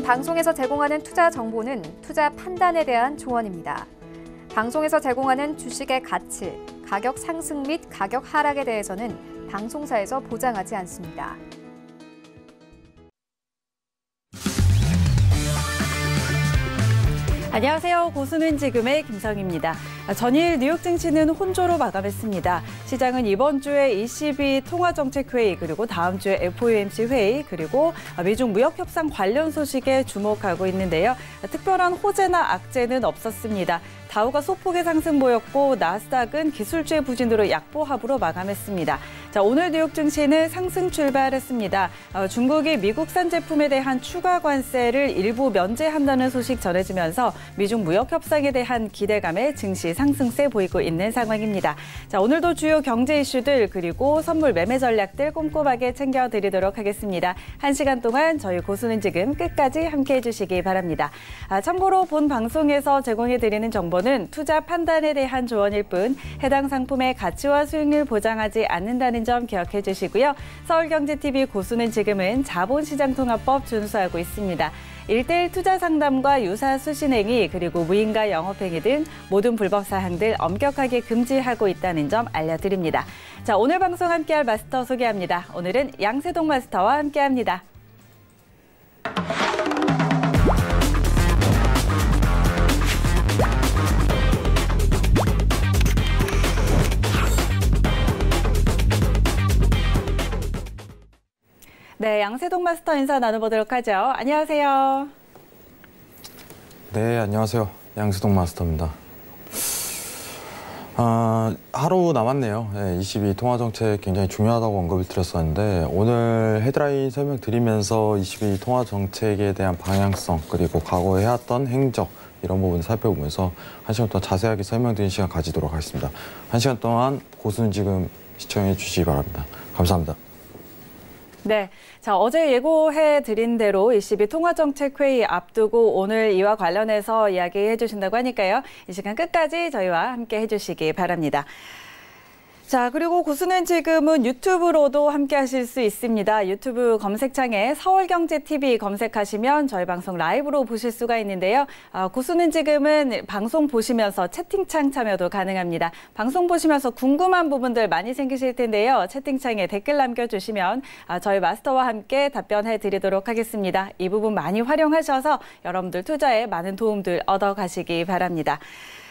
방송에서 제공하는 투자 정보는 투자 판단에 대한 조언입니다. 방송에서 제공하는 주식의 가치, 가격 상승 및 가격 하락에 대해서는 방송사에서 보장하지 않습니다. 안녕하세요. 고수는 지금의 김성희입니다. 전일 뉴욕 증시는 혼조로 마감했습니다. 시장은 이번 주에 ECB 통화정책회의, 그리고 다음 주에 FOMC 회의, 그리고 미중 무역협상 관련 소식에 주목하고 있는데요. 특별한 호재나 악재는 없었습니다. 다우가 소폭의 상승 보였고 나스닥은 기술주의 부진으로 약보합으로 마감했습니다. 자, 오늘 뉴욕 증시는 상승 출발했습니다. 중국이 미국산 제품에 대한 추가 관세를 일부 면제한다는 소식 전해지면서 미중 무역 협상에 대한 기대감에 증시 상승세 보이고 있는 상황입니다. 자, 오늘도 주요 경제 이슈들 그리고 선물 매매 전략들 꼼꼼하게 챙겨드리도록 하겠습니다. 1시간 동안 저희 고수는 지금 끝까지 함께해 주시기 바랍니다. 참고로 본 방송에서 제공해드리는 정보는 투자 판단에 대한 조언일 뿐 해당 상품의 가치와 수익률 보장하지 않는다는 점 기억해 주시고요. 서울경제TV 고수는 지금은 자본시장통합법 준수하고 있습니다. 1:1 투자 상담과 유사 수신행위 그리고 무인가 영업행위 등 모든 불법 사항들 엄격하게 금지하고 있다는 점 알려드립니다. 자, 오늘 방송 함께할 마스터 소개합니다. 오늘은 양세동 마스터와 함께합니다. 네, 양세동 마스터 인사 나눠보도록 하죠. 안녕하세요. 네, 안녕하세요. 양세동 마스터입니다. 하루 남았네요. 네, ECB 통화정책 굉장히 중요하다고 언급을 드렸었는데 오늘 헤드라인 설명드리면서 ECB 통화정책에 대한 방향성 그리고 과거에 해왔던 행적 이런 부분 살펴보면서 1시간 동안 자세하게 설명드리는 시간 가지도록 하겠습니다. 1시간 동안 고수는 지금 시청해 주시기 바랍니다. 감사합니다. 네, 자, 어제 예고해드린 대로 ECB 통화정책회의 앞두고 오늘 이와 관련해서 이야기해 주신다고 하니까요. 이 시간 끝까지 저희와 함께 해주시기 바랍니다. 자, 그리고 고수는 지금은 유튜브로도 함께 하실 수 있습니다. 유튜브 검색창에 서울경제TV 검색하시면 저희 방송 라이브로 보실 수가 있는데요. 고수는 지금은 방송 보시면서 채팅창 참여도 가능합니다. 방송 보시면서 궁금한 부분들 많이 생기실 텐데요. 채팅창에 댓글 남겨주시면 저희 마스터와 함께 답변해 드리도록 하겠습니다. 이 부분 많이 활용하셔서 여러분들 투자에 많은 도움들 얻어가시기 바랍니다.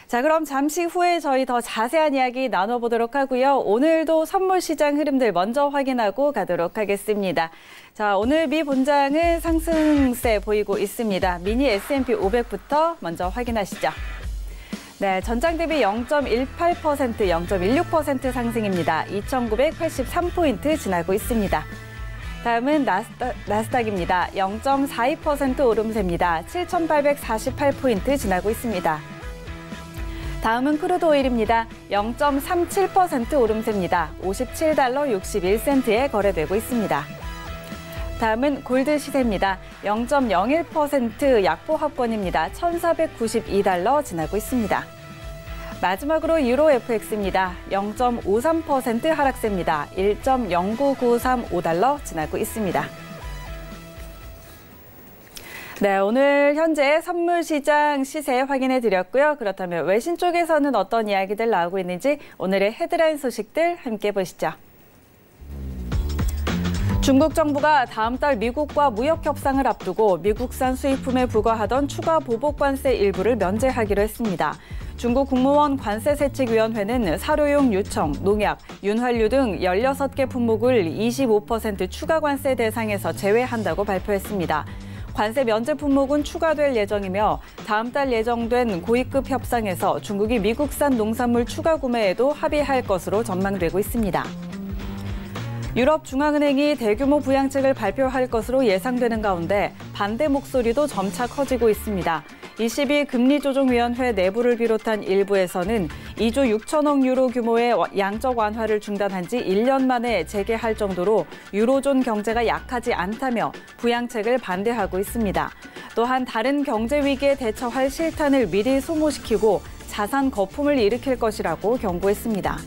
자, 그럼 잠시 후에 저희 더 자세한 이야기 나눠보도록 하고요. 오늘도 선물 시장 흐름들 먼저 확인하고 가도록 하겠습니다. 자, 오늘 미 본장은 상승세 보이고 있습니다. 미니 S&P 500부터 먼저 확인하시죠. 네, 전장 대비 0.18%, 0.16% 상승입니다. 2,983포인트 지나고 있습니다. 다음은 나스닥입니다. 0.42% 오름세입니다. 7,848포인트 지나고 있습니다. 다음은 크루드 오일입니다. 0.37% 오름세입니다. $57 61센트에 거래되고 있습니다. 다음은 골드 시세입니다. 0.01% 약보합권입니다. $1,492 지나고 있습니다. 마지막으로 유로 FX입니다. 0.53% 하락세입니다. $1.09935 지나고 있습니다. 네, 오늘 현재 선물시장 시세 확인해 드렸고요. 그렇다면 외신 쪽에서는 어떤 이야기들 나오고 있는지 오늘의 헤드라인 소식들 함께 보시죠. 중국 정부가 다음 달 미국과 무역 협상을 앞두고 미국산 수입품에 부과하던 추가 보복 관세 일부를 면제하기로 했습니다. 중국 국무원 관세세칙위원회는 사료용 유청, 농약, 윤활유 등 16개 품목을 25% 추가 관세 대상에서 제외한다고 발표했습니다. 관세 면제 품목은 추가될 예정이며 다음 달 예정된 고위급 협상에서 중국이 미국산 농산물 추가 구매에도 합의할 것으로 전망되고 있습니다. 유럽중앙은행이 대규모 부양책을 발표할 것으로 예상되는 가운데 반대 목소리도 점차 커지고 있습니다. ECB 금리조정위원회 내부를 비롯한 일부에서는 2조 6천억 유로 규모의 양적 완화를 중단한 지 1년 만에 재개할 정도로 유로존 경제가 약하지 않다며 부양책을 반대하고 있습니다. 또한 다른 경제 위기에 대처할 실탄을 미리 소모시키고 자산 거품을 일으킬 것이라고 경고했습니다.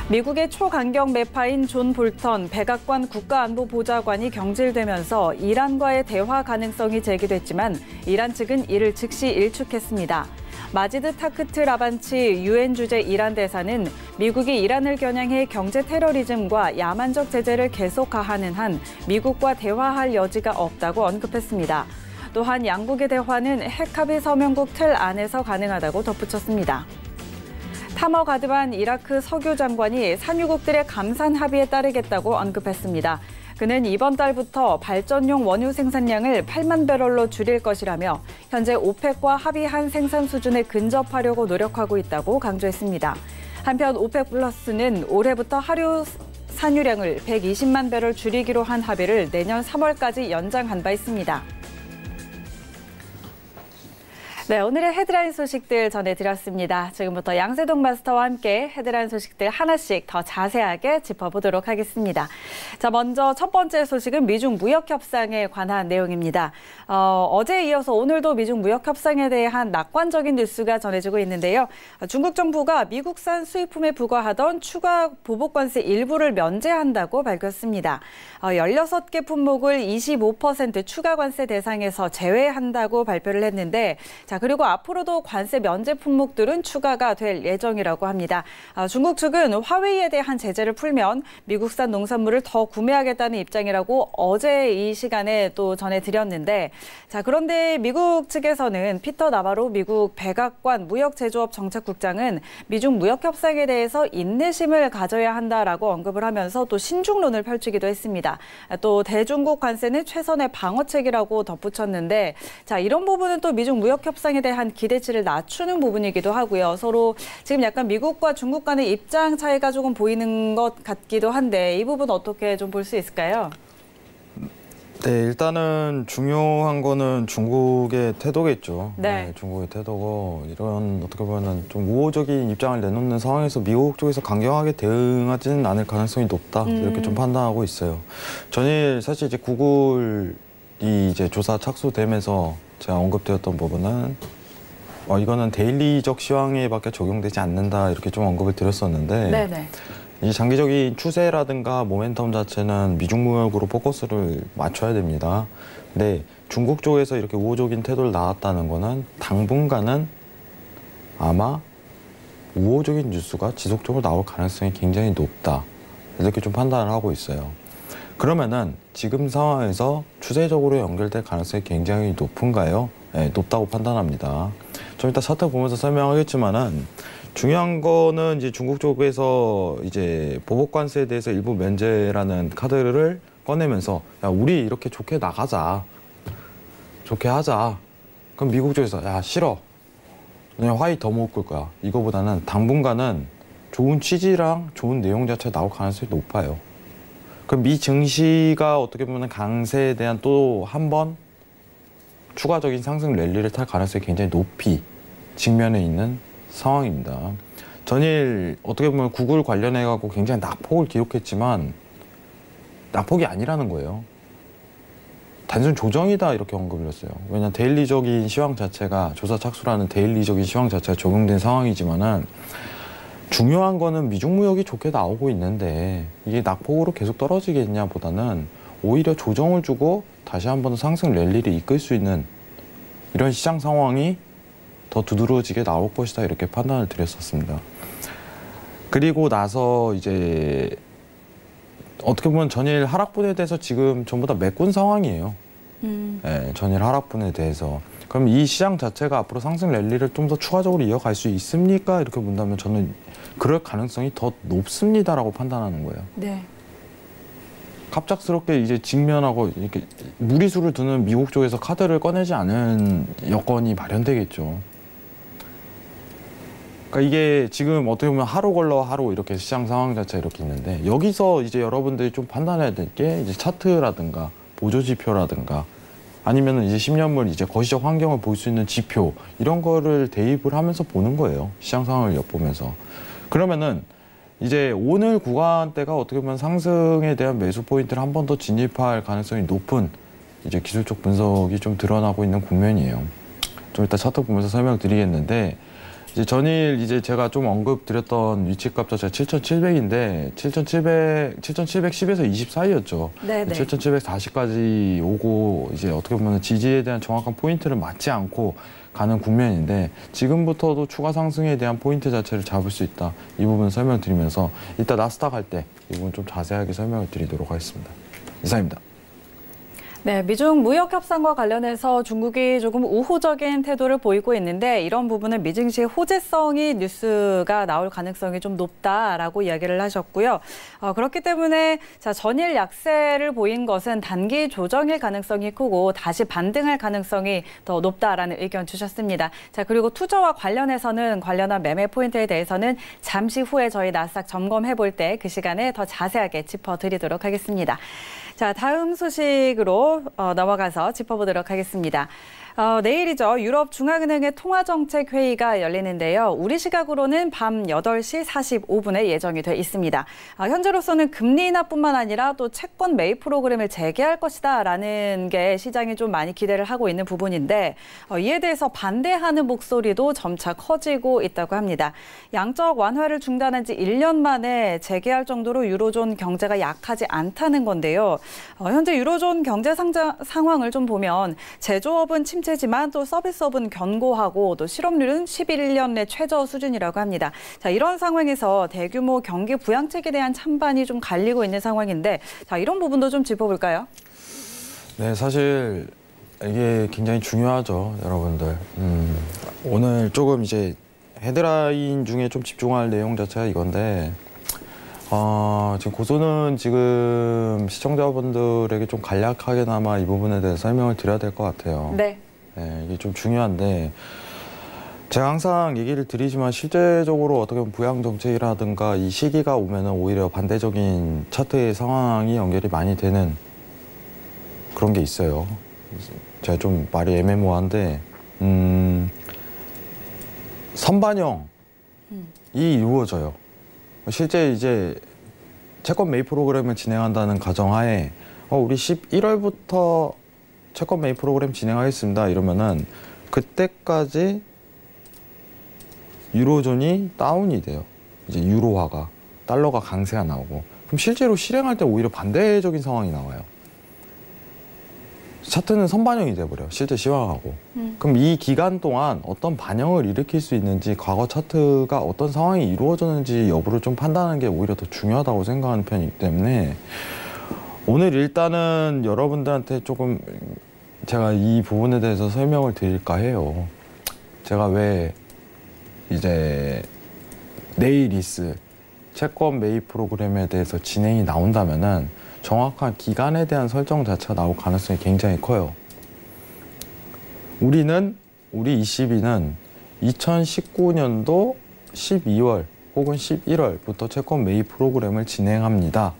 미국의 초강경 매파인 존 볼턴 백악관 국가안보보좌관이 경질되면서 이란과의 대화 가능성이 제기됐지만 이란 측은 이를 즉시 일축했습니다. 마지드 타크트 라반치 유엔 주재 이란 대사는 미국이 이란을 겨냥해 경제 테러리즘과 야만적 제재를 계속 가하는 한 미국과 대화할 여지가 없다고 언급했습니다. 또한 양국의 대화는 핵합의 서명국 틀 안에서 가능하다고 덧붙였습니다. 타머 가드반 이라크 석유 장관이 산유국들의 감산 합의에 따르겠다고 언급했습니다. 그는 이번 달부터 발전용 원유 생산량을 8만 배럴로 줄일 것이라며 현재 오펙과 합의한 생산 수준에 근접하려고 노력하고 있다고 강조했습니다. 한편 오펙 플러스는 올해부터 하루 산유량을 120만 배럴 줄이기로 한 합의를 내년 3월까지 연장한 바 있습니다. 네, 오늘의 헤드라인 소식들 전해드렸습니다. 지금부터 양세동 마스터와 함께 헤드라인 소식들 하나씩 더 자세하게 짚어보도록 하겠습니다. 자, 먼저 첫 번째 소식은 미중 무역 협상에 관한 내용입니다. 어제에 이어서 오늘도 미중 무역 협상에 대한 낙관적인 뉴스가 전해지고 있는데요. 중국 정부가 미국산 수입품에 부과하던 추가 보복 관세 일부를 면제한다고 밝혔습니다. 16개 품목을 25% 추가 관세 대상에서 제외한다고 발표를 했는데, 자, 그리고 앞으로도 관세 면제 품목들은 추가가 될 예정이라고 합니다. 중국 측은 화웨이에 대한 제재를 풀면 미국산 농산물을 더 구매하겠다는 입장이라고 어제 이 시간에 또 전해드렸는데, 자, 그런데 미국 측에서는 피터 나바로 미국 백악관 무역제조업 정책국장은 미중 무역 협상에 대해서 인내심을 가져야 한다라고 언급을 하면서 또 신중론을 펼치기도 했습니다. 또 대중국 관세는 최선의 방어책이라고 덧붙였는데, 자, 이런 부분은 또 미중 무역 협상에 대한 기대치를 낮추는 부분이기도 하고요. 서로 지금 약간 미국과 중국 간의 입장 차이가 조금 보이는 것 같기도 한데 이 부분 어떻게 좀 볼 수 있을까요? 네, 일단은 중요한 거는 중국의 태도겠죠. 네. 중국의 태도고 이런 어떻게 보면 좀 우호적인 입장을 내놓는 상황에서 미국 쪽에서 강경하게 대응하지는 않을 가능성이 높다 이렇게 좀 판단하고 있어요. 전일 사실 이제 구글이 이제 조사 착수되면서 제가 언급드렸던 부분은 이거는 데일리적 시황에밖에 적용되지 않는다 이렇게 좀 언급을 드렸었는데. 네네. 이 장기적인 추세라든가 모멘텀 자체는 미중 무역으로 포커스를 맞춰야 됩니다. 근데 중국 쪽에서 이렇게 우호적인 태도를 나왔다는 거는 당분간은 아마 우호적인 뉴스가 지속적으로 나올 가능성이 굉장히 높다. 이렇게 좀 판단을 하고 있어요. 그러면은 지금 상황에서 추세적으로 연결될 가능성이 굉장히 높은가요? 네, 높다고 판단합니다. 좀 이따 차트 보면서 설명하겠지만은 중요한 거는 이제 중국 쪽에서 이제 보복 관세에 대해서 일부 면제라는 카드를 꺼내면서 야, 우리 이렇게 좋게 나가자. 좋게 하자. 그럼 미국 쪽에서 야, 싫어. 그냥 화이 더 먹을 거야. 이거보다는 당분간은 좋은 취지랑 좋은 내용 자체가 나올 가능성이 높아요. 그럼 미 증시가 어떻게 보면 강세에 대한 또 한 번 추가적인 상승 랠리를 탈 가능성이 굉장히 높이 직면해 있는 상황입니다. 전일 어떻게 보면 구글 관련해 갖고 굉장히 낙폭을 기록했지만 낙폭이 아니라는 거예요. 단순 조정이다 이렇게 언급을 했어요. 왜냐하면 데일리적인 시황 자체가 조사 착수라는 데일리적인 시황 자체가 적용된 상황이지만은 중요한 거는 미중 무역이 좋게 나오고 있는데 이게 낙폭으로 계속 떨어지겠냐 보다는 오히려 조정을 주고 다시 한번 상승 랠리를 이끌 수 있는 이런 시장 상황이 더 두드러지게 나올 것이다 이렇게 판단을 드렸었습니다. 그리고 나서 이제 어떻게 보면 전일 하락분에 대해서 지금 전부 다 메꾼 상황이에요. 네, 전일 하락분에 대해서. 그럼 이 시장 자체가 앞으로 상승 랠리를 좀 더 추가적으로 이어갈 수 있습니까? 이렇게 본다면 저는 그럴 가능성이 더 높습니다라고 판단하는 거예요. 네. 갑작스럽게 이제 직면하고 이렇게 무리수를 두는 미국 쪽에서 카드를 꺼내지 않은 여건이 마련되겠죠. 그러니까 이게 지금 어떻게 보면 하루 걸러 하루 이렇게 시장 상황 자체가 이렇게 있는데 여기서 이제 여러분들이 좀 판단해야 될 게 이제 차트라든가 보조지표라든가 아니면은 이제 10년물 이제 거시적 환경을 볼 수 있는 지표 이런 거를 대입을 하면서 보는 거예요. 시장 상황을 엿보면서. 그러면은 이제 오늘 구간대가 어떻게 보면 상승에 대한 매수 포인트를 한 번 더 진입할 가능성이 높은 이제 기술적 분석이 좀 드러나고 있는 국면이에요. 좀 이따 차트 보면서 설명드리겠는데 이제 전일 이제 제가 좀 언급드렸던 위치값 자체가 7,700인데 7,710에서 20 사이였죠. 네네. 7,740까지 오고 이제 어떻게 보면 지지에 대한 정확한 포인트를 맞지 않고 가는 국면인데 지금부터도 추가 상승에 대한 포인트 자체를 잡을 수 있다. 이 부분 설명드리면서 이따 나스닥 할 때 이 부분 좀 자세하게 설명을 드리도록 하겠습니다. 이상입니다. 네, 미중 무역 협상과 관련해서 중국이 조금 우호적인 태도를 보이고 있는데 이런 부분은 미증시의 호재성이 뉴스가 나올 가능성이 좀 높다라고 이야기를 하셨고요. 그렇기 때문에 자, 전일 약세를 보인 것은 단기 조정일 가능성이 크고 다시 반등할 가능성이 더 높다라는 의견 주셨습니다. 자, 그리고 투자와 관련해서는 관련한 매매 포인트에 대해서는 잠시 후에 저희 나스닥 점검해 볼 때 그 시간에 더 자세하게 짚어드리도록 하겠습니다. 자, 다음 소식으로 넘어가서 짚어보도록 하겠습니다. 내일이죠. 유럽 중앙은행의 통화정책회의가 열리는데요. 우리 시각으로는 밤 8시 45분에 예정이 돼 있습니다. 현재로서는 금리 인하뿐만 아니라 또 채권 매입 프로그램을 재개할 것이다라는 게 시장이 좀 많이 기대를 하고 있는 부분인데 이에 대해서 반대하는 목소리도 점차 커지고 있다고 합니다. 양적 완화를 중단한 지 1년 만에 재개할 정도로 유로존 경제가 약하지 않다는 건데요. 현재 유로존 경제 상황을 좀 보면 제조업은 침체지만 또 서비스업은 견고하고 또 실업률은 11년 내 최저 수준이라고 합니다. 자, 이런 상황에서 대규모 경기 부양책에 대한 찬반이 좀 갈리고 있는 상황인데 자, 이런 부분도 좀 짚어볼까요? 네, 사실 이게 굉장히 중요하죠, 여러분들. 오늘 조금 이제 헤드라인 중에 좀 집중할 내용 자체가 이건데 지금 고소는 지금 시청자분들에게 좀 간략하게나마 이 부분에 대해서 설명을 드려야 될 것 같아요. 네. 네, 이게 좀 중요한데 제가 항상 얘기를 드리지만 실제적으로 어떻게 보면 부양 정책이라든가 이 시기가 오면은 오히려 반대적인 차트의 상황이 연결이 많이 되는 그런 게 있어요. 제가 좀 말이 애매모호한데 선반영이 이루어져요. 실제 이제 채권 매입 프로그램을 진행한다는 가정하에 우리 11월부터 채권 매입 프로그램 진행하겠습니다. 이러면은 그때까지 유로존이 다운이 돼요. 이제 유로화가 달러가 강세가 나오고 그럼 실제로 실행할 때 오히려 반대적인 상황이 나와요. 차트는 선반영이 돼버려요. 실제 시황하고. 그럼 이 기간 동안 어떤 반영을 일으킬 수 있는지 과거 차트가 어떤 상황이 이루어졌는지 여부를 좀 판단하는 게 오히려 더 중요하다고 생각하는 편이기 때문에 오늘 일단은 여러분들한테 조금 제가 이 부분에 대해서 설명을 드릴까 해요. 제가 왜 이제 네이리스 채권 매입 프로그램에 대해서 진행이 나온다면은 정확한 기간에 대한 설정 자체가 나올 가능성이 굉장히 커요. 우리 22는 2019년도 12월 혹은 11월부터 채권 매입 프로그램을 진행합니다.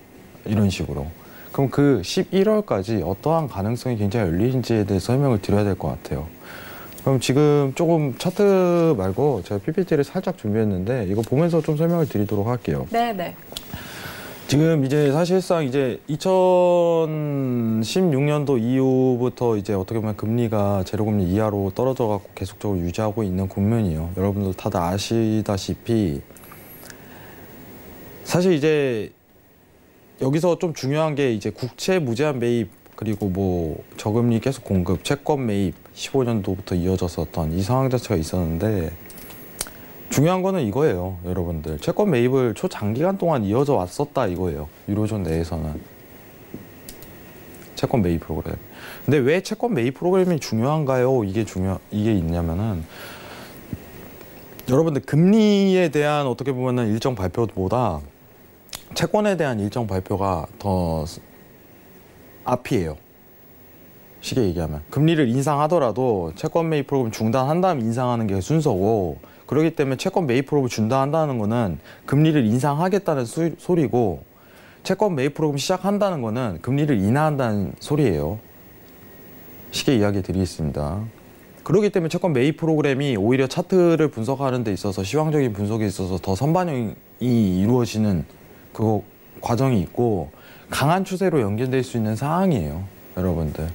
이런 식으로. 그럼 그 11월까지 어떠한 가능성이 굉장히 열리는지에 대해 설명을 드려야 될 것 같아요. 그럼 지금 조금 차트 말고 제가 PPT를 살짝 준비했는데 이거 보면서 좀 설명을 드리도록 할게요. 네. 지금 이제 사실상 이제 2016년도 이후부터 이제 어떻게 보면 금리가 제로금리 이하로 떨어져 갖고 계속적으로 유지하고 있는 국면이에요. 여러분들 다들 아시다시피 사실 이제 여기서 좀 중요한 게 이제 국채 무제한 매입 그리고 뭐 저금리 계속 공급, 채권 매입 15년도부터 이어졌었던 이 상황 자체가 있었는데 중요한 거는 이거예요, 여러분들. 채권 매입을 초장기간 동안 이어져 왔었다 이거예요. 유로존 내에서는. 채권 매입 프로그램. 근데 왜 채권 매입 프로그램이 중요한가요? 이게 있냐면은 여러분들 금리에 대한 어떻게 보면은 일정 발표보다 채권에 대한 일정 발표가 더 앞이에요. 쉽게 얘기하면. 금리를 인상하더라도 채권 매입 프로그램 중단한 다음 인상하는 게 순서고 그렇기 때문에 채권 매입 프로그램 중단한다는 거는 금리를 인상하겠다는 소리고 채권 매입 프로그램 시작한다는 거는 금리를 인하한다는 소리예요. 쉽게 이야기 드리겠습니다. 그렇기 때문에 채권 매입 프로그램이 오히려 차트를 분석하는 데 있어서 시황적인 분석에 있어서 더 선반영이 이루어지는 그 과정이 있고 강한 추세로 연결될 수 있는 상황이에요. 여러분들.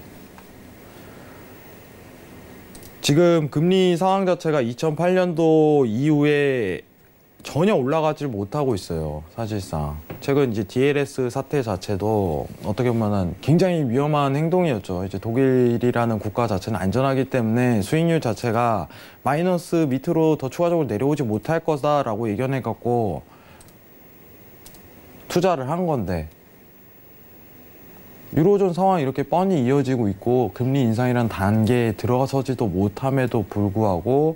지금 금리 상황 자체가 2008년도 이후에 전혀 올라가질 못하고 있어요. 사실상 최근 이제 DLS 사태 자체도 어떻게 보면은 굉장히 위험한 행동이었죠. 이제 독일이라는 국가 자체는 안전하기 때문에 수익률 자체가 마이너스 밑으로 더 추가적으로 내려오지 못할 거다라고 예견해 갖고 투자를 한 건데, 유로존 상황이 이렇게 뻔히 이어지고 있고 금리 인상이라는 단계에 들어서지도 못함에도 불구하고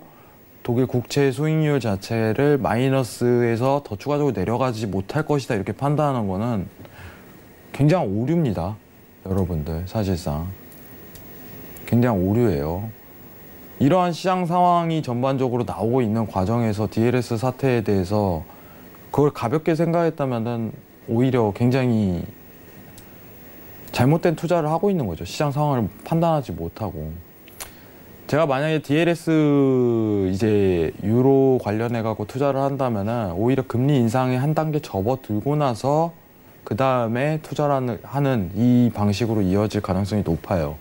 독일 국채 수익률 자체를 마이너스에서 더 추가적으로 내려가지 못할 것이다 이렇게 판단하는 거는 굉장히 오류입니다. 여러분들, 사실상 굉장히 오류예요. 이러한 시장 상황이 전반적으로 나오고 있는 과정에서 DLS 사태에 대해서 그걸 가볍게 생각했다면은 오히려 굉장히 잘못된 투자를 하고 있는 거죠. 시장 상황을 판단하지 못하고. 제가 만약에 DLS 이제 유로 관련해 갖고 투자를 한다면은 오히려 금리 인상에 한 단계 접어들고 나서 그 다음에 투자를 하는 이 방식으로 이어질 가능성이 높아요.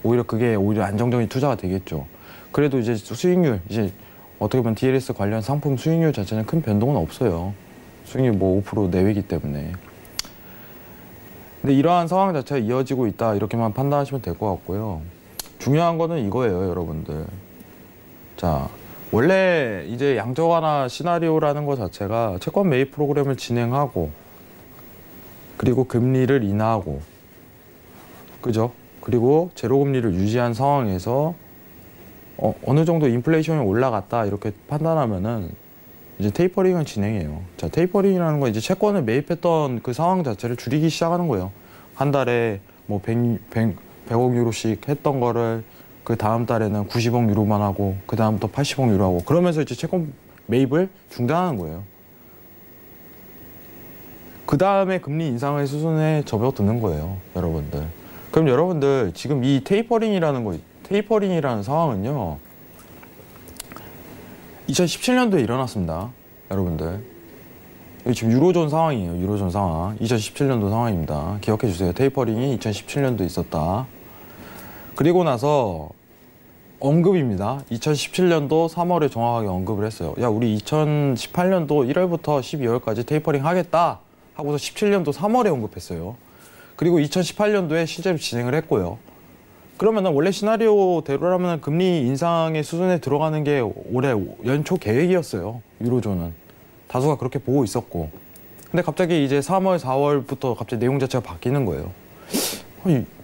오히려 그게 오히려 안정적인 투자가 되겠죠. 그래도 이제 수익률, 이제 어떻게 보면 DLS 관련 상품 수익률 자체는 큰 변동은 없어요. 수익률 뭐 5% 내외이기 때문에. 근데 이러한 상황 자체가 이어지고 있다 이렇게만 판단하시면 될 것 같고요. 중요한 거는 이거예요, 여러분들. 자, 원래 이제 양적 완화 시나리오라는 것 자체가 채권 매입 프로그램을 진행하고 그리고 금리를 인하하고, 그죠? 그리고 제로 금리를 유지한 상황에서 어느 정도 인플레이션이 올라갔다 이렇게 판단하면은 이제 테이퍼링을 진행해요. 자, 테이퍼링이라는 건 이제 채권을 매입했던 그 상황 자체를 줄이기 시작하는 거예요. 한 달에 뭐 100억 유로씩 했던 거를 그 다음 달에는 90억 유로만 하고 그 다음부터 80억 유로 하고, 그러면서 이제 채권 매입을 중단하는 거예요. 그 다음에 금리 인상의 수순에 접어드는 거예요, 여러분들. 그럼 여러분들 지금 이 테이퍼링이라는 상황은요, 2017년도에 일어났습니다, 여러분들. 여기 지금 유로존 상황이에요. 유로존 상황. 2017년도 상황입니다. 기억해 주세요. 테이퍼링이 2017년도에 있었다. 그리고 나서 언급입니다. 2017년도 3월에 정확하게 언급을 했어요. 야, 우리 2018년도 1월부터 12월까지 테이퍼링 하겠다 하고서 17년도 3월에 언급했어요. 그리고 2018년도에 실제로 진행을 했고요. 그러면 원래 시나리오대로라면 금리 인상의 수준에 들어가는 게 올해 연초 계획이었어요. 유로존은. 다수가 그렇게 보고 있었고. 근데 갑자기 이제 3월, 4월부터 갑자기 내용 자체가 바뀌는 거예요.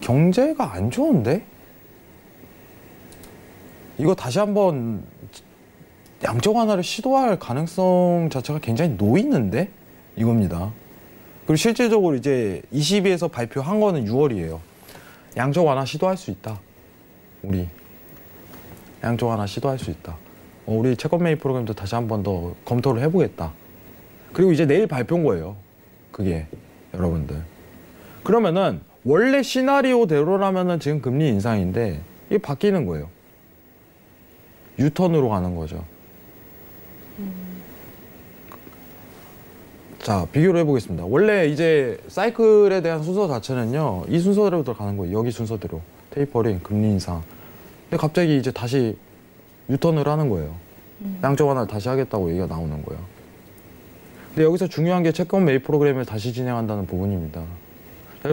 경제가 안 좋은데? 이거 다시 한번 양적 완화를 시도할 가능성 자체가 굉장히 놓이는데? 이겁니다. 그리고 실질적으로 이제 22에서 발표한 거는 6월이에요. 양적 완화 시도할 수 있다. 우리 양적 완화 시도할 수 있다. 우리 채권 매입 프로그램도 다시 한 번 더 검토를 해보겠다. 그리고 이제 내일 발표인 거예요. 그게 여러분들. 그러면은 원래 시나리오대로라면은 지금 금리 인상인데 이게 바뀌는 거예요. 유턴으로 가는 거죠. 자, 비교를 해보겠습니다. 원래 이제 사이클에 대한 순서 자체는요, 이 순서대로 가는 거예요. 여기 순서대로. 테이퍼링, 금리 인상. 근데 갑자기 이제 다시 유턴을 하는 거예요. 양적 완화를 다시 하겠다고 얘기가 나오는 거예요. 근데 여기서 중요한 게 채권 매입 프로그램을 다시 진행한다는 부분입니다.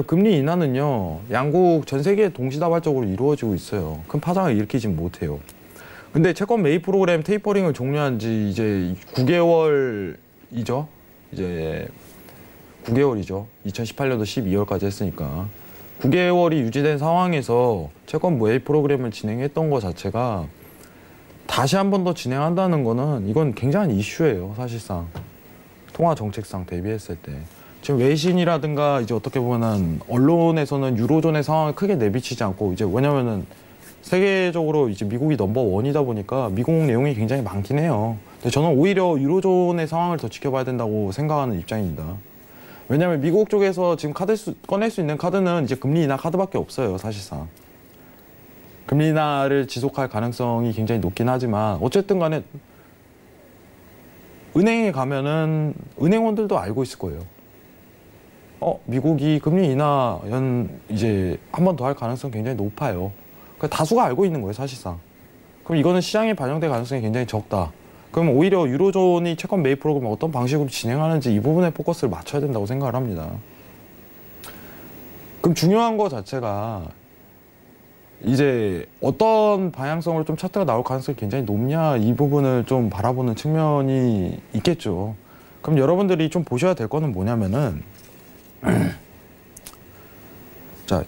금리 인하는요, 양국 전 세계에 동시다발적으로 이루어지고 있어요. 큰 파장을 일으키진 못해요. 근데 채권 매입 프로그램 테이퍼링을 종료한 지 이제 9개월이죠. 이제 9개월이죠. 2018년도 12월까지 했으니까 9개월이 유지된 상황에서 채권 매입 프로그램을 진행했던 것 자체가 다시 한 번 더 진행한다는 거는 이건 굉장한 이슈예요. 사실상 통화 정책상 대비했을 때 지금 외신이라든가 이제 어떻게 보면은 언론에서는 유로존의 상황을 크게 내비치지 않고, 이제 왜냐면은 세계적으로 이제 미국이 넘버원이다 보니까 미국 내용이 굉장히 많긴 해요. 근데 저는 오히려 유로존의 상황을 더 지켜봐야 된다고 생각하는 입장입니다. 왜냐하면 미국 쪽에서 지금 꺼낼 수 있는 카드는 이제 금리 인하 카드밖에 없어요, 사실상. 금리 인하를 지속할 가능성이 굉장히 높긴 하지만 어쨌든 간에 은행에 가면은 은행원들도 알고 있을 거예요. 미국이 금리 인하 이제 한 번 더 할 가능성 굉장히 높아요. 그러니까 다수가 알고 있는 거예요, 사실상. 그럼 이거는 시장에 반영될 가능성이 굉장히 적다. 그럼 오히려 유로존이 채권 매입 프로그램을 어떤 방식으로 진행하는지 이 부분에 포커스를 맞춰야 된다고 생각을 합니다. 그럼 중요한 거 자체가 이제 어떤 방향성으로 좀 차트가 나올 가능성이 굉장히 높냐 이 부분을 좀 바라보는 측면이 있겠죠. 그럼 여러분들이 좀 보셔야 될 거는 뭐냐면은 자,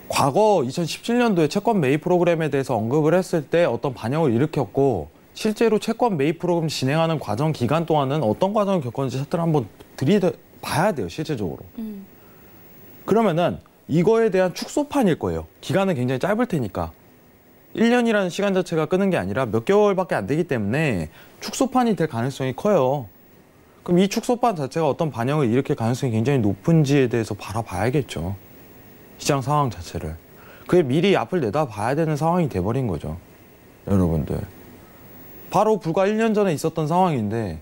과거 2017년도에 채권 매입 프로그램에 대해서 언급을 했을 때 어떤 반영을 일으켰고 실제로 채권 매입 프로그램 진행하는 과정 기간 동안은 어떤 과정을 겪었는지 차트를 한번 봐야 돼요, 실제적으로. 그러면은 이거에 대한 축소판일 거예요. 기간은 굉장히 짧을 테니까. 1년이라는 시간 자체가 끄는 게 아니라 몇 개월밖에 안 되기 때문에 축소판이 될 가능성이 커요. 그럼 이 축소판 자체가 어떤 반영을 일으킬 가능성이 굉장히 높은지에 대해서 바라봐야겠죠. 시장 상황 자체를. 그게 미리 앞을 내다봐야 되는 상황이 돼버린 거죠. 여러분들. 바로 불과 1년 전에 있었던 상황인데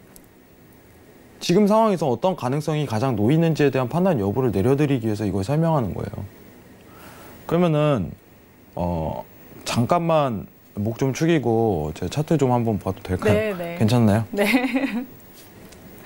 지금 상황에서 어떤 가능성이 가장 놓이는지에 대한 판단 여부를 내려드리기 위해서 이걸 설명하는 거예요. 그러면은 잠깐만 목 좀 축이고 제 차트 좀 한번 봐도 될까요? 네, 네. 괜찮나요? 네.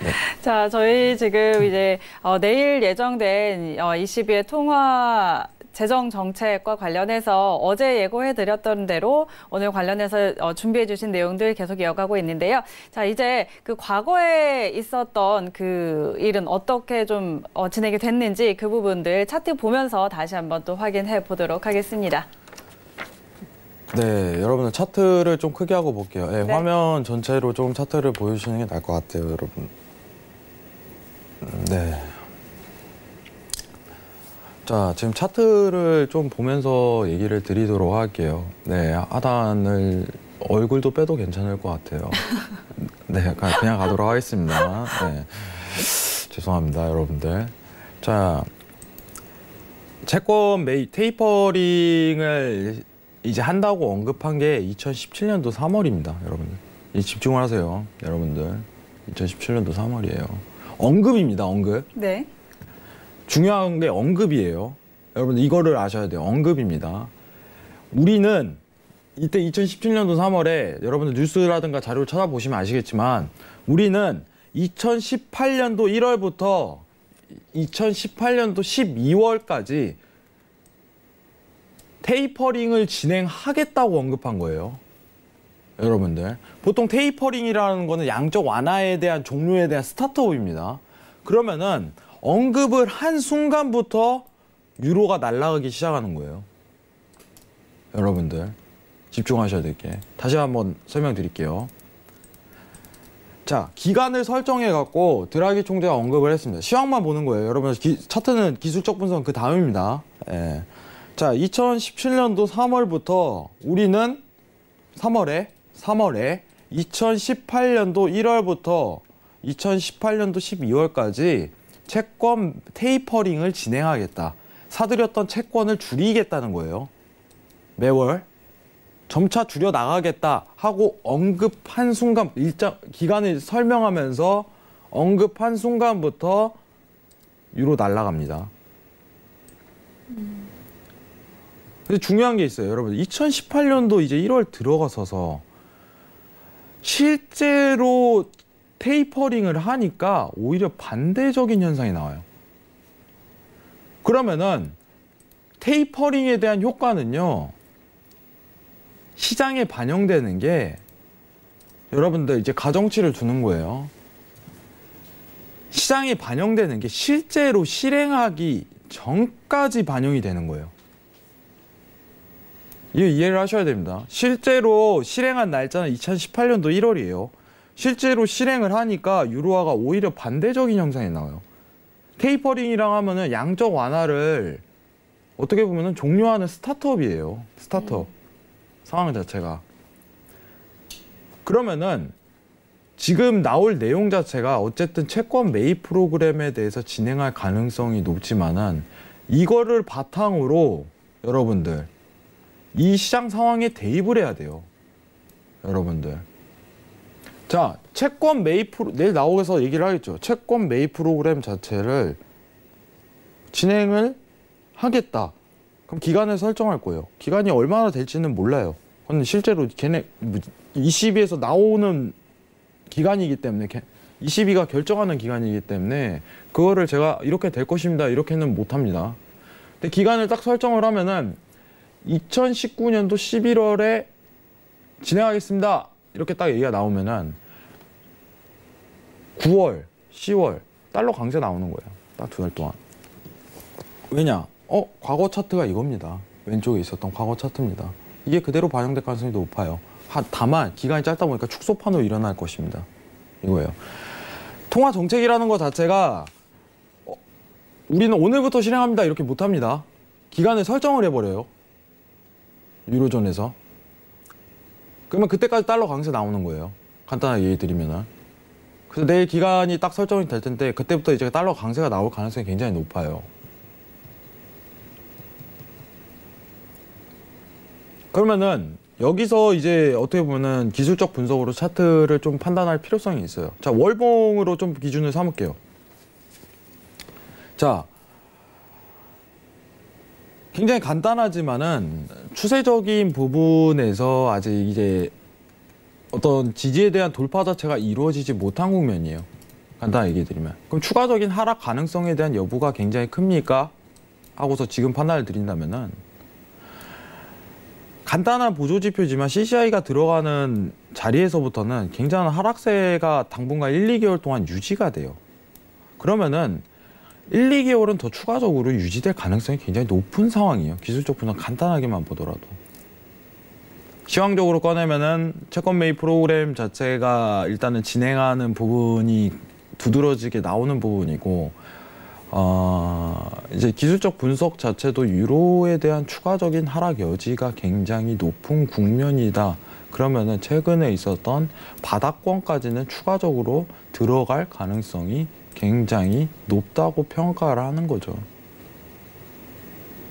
네. 자, 저희 지금 이제 내일 예정된 22회 통화 재정 정책과 관련해서 어제 예고해드렸던 대로 오늘 관련해서 준비해주신 내용들 계속 이어가고 있는데요. 자, 이제 그 과거에 있었던 그 일은 어떻게 좀 진행이 됐는지 그 부분들 차트 보면서 다시 한번 또 확인해 보도록 하겠습니다. 네, 여러분들 차트를 좀 크게 하고 볼게요. 네, 네. 화면 전체로 좀 차트를 보여주시는 게 나을 것 같아요, 여러분. 네. 자, 지금 차트를 좀 보면서 얘기를 드리도록 할게요. 네, 하단을 얼굴도 빼도 괜찮을 것 같아요. 네, 그냥 가도록 하겠습니다. 네. 죄송합니다, 여러분들. 자, 채권 매입 테이퍼링을 이제 한다고 언급한 게 2017년도 3월입니다, 여러분들. 집중을 하세요, 여러분들. 2017년도 3월이에요. 언급입니다, 언급. 네. 중요한 게 언급이에요. 여러분들 이거를 아셔야 돼요. 언급입니다. 우리는 이때 2017년도 3월에 여러분들 뉴스라든가 자료를 찾아보시면 아시겠지만 우리는 2018년도 1월부터 2018년도 12월까지 테이퍼링을 진행하겠다고 언급한 거예요. 여러분들. 보통 테이퍼링이라는 거는 양적 완화에 대한 종료에 대한 스타트업입니다. 그러면은 언급을 한 순간부터 유로가 날아가기 시작하는 거예요. 여러분들 집중하셔야 될 게 다시 한번 설명드릴게요. 자, 기간을 설정해 갖고 드라기 총재가 언급을 했습니다. 시황만 보는 거예요. 여러분 차트는 기술적 분석은 그 다음입니다. 예. 자, 2017년도 3월부터 우리는 3월에 2018년도 1월부터 2018년도 12월까지 채권 테이퍼링을 진행하겠다. 사들였던 채권을 줄이겠다는 거예요. 매월 점차 줄여 나가겠다 하고 언급한 순간 일정 기간을 설명하면서 언급한 순간부터 유로 날아갑니다. 근데 중요한 게 있어요, 여러분. 2018년도 이제 1월 들어가서서 실제로 테이퍼링을 하니까 오히려 반대적인 현상이 나와요. 그러면은 테이퍼링에 대한 효과는요, 시장에 반영되는 게 여러분들 이제 가정치를 두는 거예요. 시장에 반영되는 게 실제로 실행하기 전까지 반영이 되는 거예요. 이거 이해를 하셔야 됩니다. 실제로 실행한 날짜는 2018년도 1월이에요. 실제로 실행을 하니까 유로화가 오히려 반대적인 형상이 나와요. 테이퍼링이랑 하면은 양적 완화를 어떻게 보면은 종료하는 스타트업이에요. 스타트업. 상황 자체가. 그러면은 지금 나올 내용 자체가 어쨌든 채권 매입 프로그램에 대해서 진행할 가능성이 높지만은 이거를 바탕으로 여러분들 이 시장 상황에 대입을 해야 돼요. 여러분들. 자, 채권 매입 내일 나오면서 얘기를 하겠죠. 채권 매입 프로그램 자체를 진행을 하겠다. 그럼 기간을 설정할 거예요. 기간이 얼마나 될지는 몰라요. 근데 실제로 걔네 22에서 나오는 기간이기 때문에 22가 결정하는 기간이기 때문에 그거를 제가 이렇게 될 것입니다. 이렇게는 못합니다. 근데 기간을 딱 설정을 하면은 2019년도 11월에 진행하겠습니다. 이렇게 딱 얘기가 나오면은 9월, 10월 달러 강세 나오는 거예요. 딱 2달 동안. 왜냐? 과거 차트가 이겁니다. 왼쪽에 있었던 과거 차트입니다. 이게 그대로 반영될 가능성이 높아요. 다만 기간이 짧다 보니까 축소판으로 일어날 것입니다. 이거예요. 통화 정책이라는 것 자체가 우리는 오늘부터 실행합니다. 이렇게 못합니다. 기간을 설정을 해버려요. 유로존에서. 그러면 그때까지 달러 강세 나오는 거예요. 간단하게 얘기 드리면은. 그래서 내일 기간이 딱 설정이 될 텐데 그때부터 이제 달러 강세가 나올 가능성이 굉장히 높아요. 그러면은 여기서 이제 어떻게 보면은 기술적 분석으로 차트를 좀 판단할 필요성이 있어요. 자, 월봉으로 좀 기준을 삼을게요. 자, 굉장히 간단하지만은 추세적인 부분에서 아직 이제 어떤 지지에 대한 돌파 자체가 이루어지지 못한 국면이에요. 간단하게 얘기해 드리면. 그럼 추가적인 하락 가능성에 대한 여부가 굉장히 큽니까? 하고서 지금 판단을 드린다면은 간단한 보조지표지만 CCI가 들어가는 자리에서부터는 굉장한 하락세가 당분간 1, 2개월 동안 유지가 돼요. 그러면은 1, 2개월은 더 추가적으로 유지될 가능성이 굉장히 높은 상황이에요. 기술적 분석 간단하게만 보더라도. 시황적으로 꺼내면은 채권 매입 프로그램 자체가 일단은 진행하는 부분이 두드러지게 나오는 부분이고, 이제 기술적 분석 자체도 유로에 대한 추가적인 하락 여지가 굉장히 높은 국면이다. 그러면은 최근에 있었던 바닥권까지는 추가적으로 들어갈 가능성이 굉장히 높다고 평가를 하는 거죠.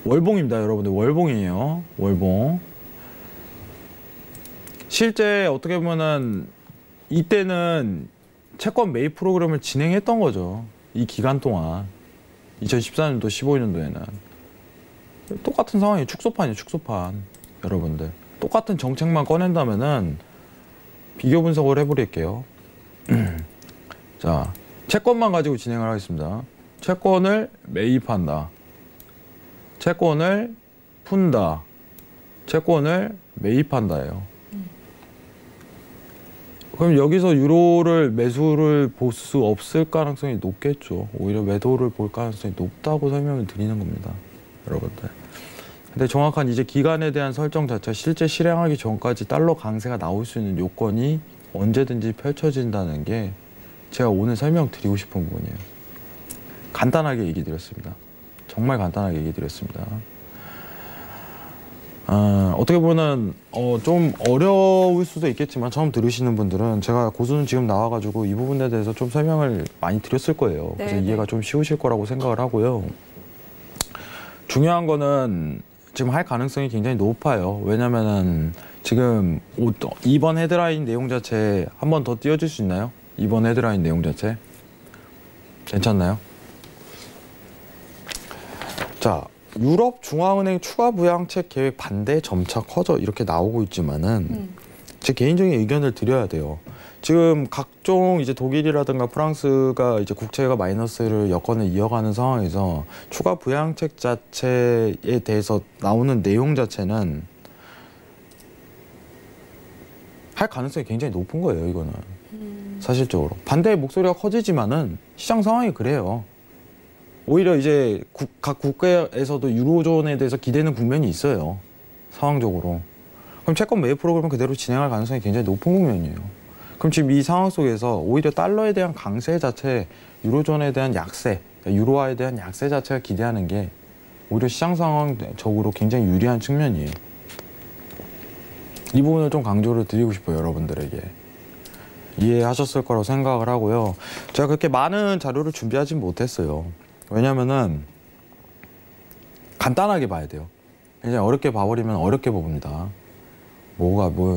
월봉입니다, 여러분들. 월봉이에요. 월봉. 실제 어떻게 보면은 이때는 채권 매입 프로그램을 진행했던 거죠. 이 기간 동안. 2014년도, 15년도에는. 똑같은 상황이에요. 축소판이에요, 축소판. 여러분들. 똑같은 정책만 꺼낸다면은 비교 분석을 해버릴게요. 자, 채권만 가지고 진행을 하겠습니다. 채권을 매입한다. 채권을 푼다. 채권을 매입한다예요. 그럼 여기서 유로를 매수를 볼 수 없을 가능성이 높겠죠. 오히려 매도를 볼 가능성이 높다고 설명을 드리는 겁니다, 여러분들. 근데 정확한 이제 기간에 대한 설정 자체가 실제 실행하기 전까지 달러 강세가 나올 수 있는 요건이 언제든지 펼쳐진다는 게 제가 오늘 설명드리고 싶은 부분이에요. 간단하게 얘기 드렸습니다. 정말 간단하게 얘기 드렸습니다. 어떻게 보면 좀 어려울 수도 있겠지만 처음 들으시는 분들은 제가 고수는 지금 나와가지고 이 부분에 대해서 좀 설명을 많이 드렸을 거예요. 그래서 이해가 좀 쉬우실 거라고 생각을 하고요. 중요한 거는 지금 할 가능성이 굉장히 높아요. 왜냐면은 지금 이번 헤드라인 내용 자체 한 번 더 띄워줄 수 있나요? 이번 헤드라인 내용 자체 괜찮나요? 자, 유럽 중앙은행 추가 부양책 계획 반대 점차 커져 이렇게 나오고 있지만은 제 개인적인 의견을 드려야 돼요. 지금 각종 이제 독일이라든가 프랑스가 이제 국채가 마이너스를 여건을 이어가는 상황에서 추가 부양책 자체에 대해서 나오는 내용 자체는 할 가능성이 굉장히 높은 거예요, 이거는. 사실적으로. 반대의 목소리가 커지지만은 시장 상황이 그래요. 오히려 이제 각 국가에서도 유로존에 대해서 기대는 국면이 있어요. 상황적으로. 그럼 채권 매입 프로그램은 그대로 진행할 가능성이 굉장히 높은 국면이에요. 그럼 지금 이 상황 속에서 오히려 달러에 대한 강세 자체, 유로존에 대한 약세, 유로화에 대한 약세 자체가 기대하는 게 오히려 시장 상황적으로 굉장히 유리한 측면이에요. 이 부분을 좀 강조를 드리고 싶어요, 여러분들에게. 이해하셨을 거라고 생각을 하고요. 제가 그렇게 많은 자료를 준비하지 못했어요. 왜냐면은 간단하게 봐야 돼요. 굉장히 어렵게 봐버리면 어렵게 봅니다.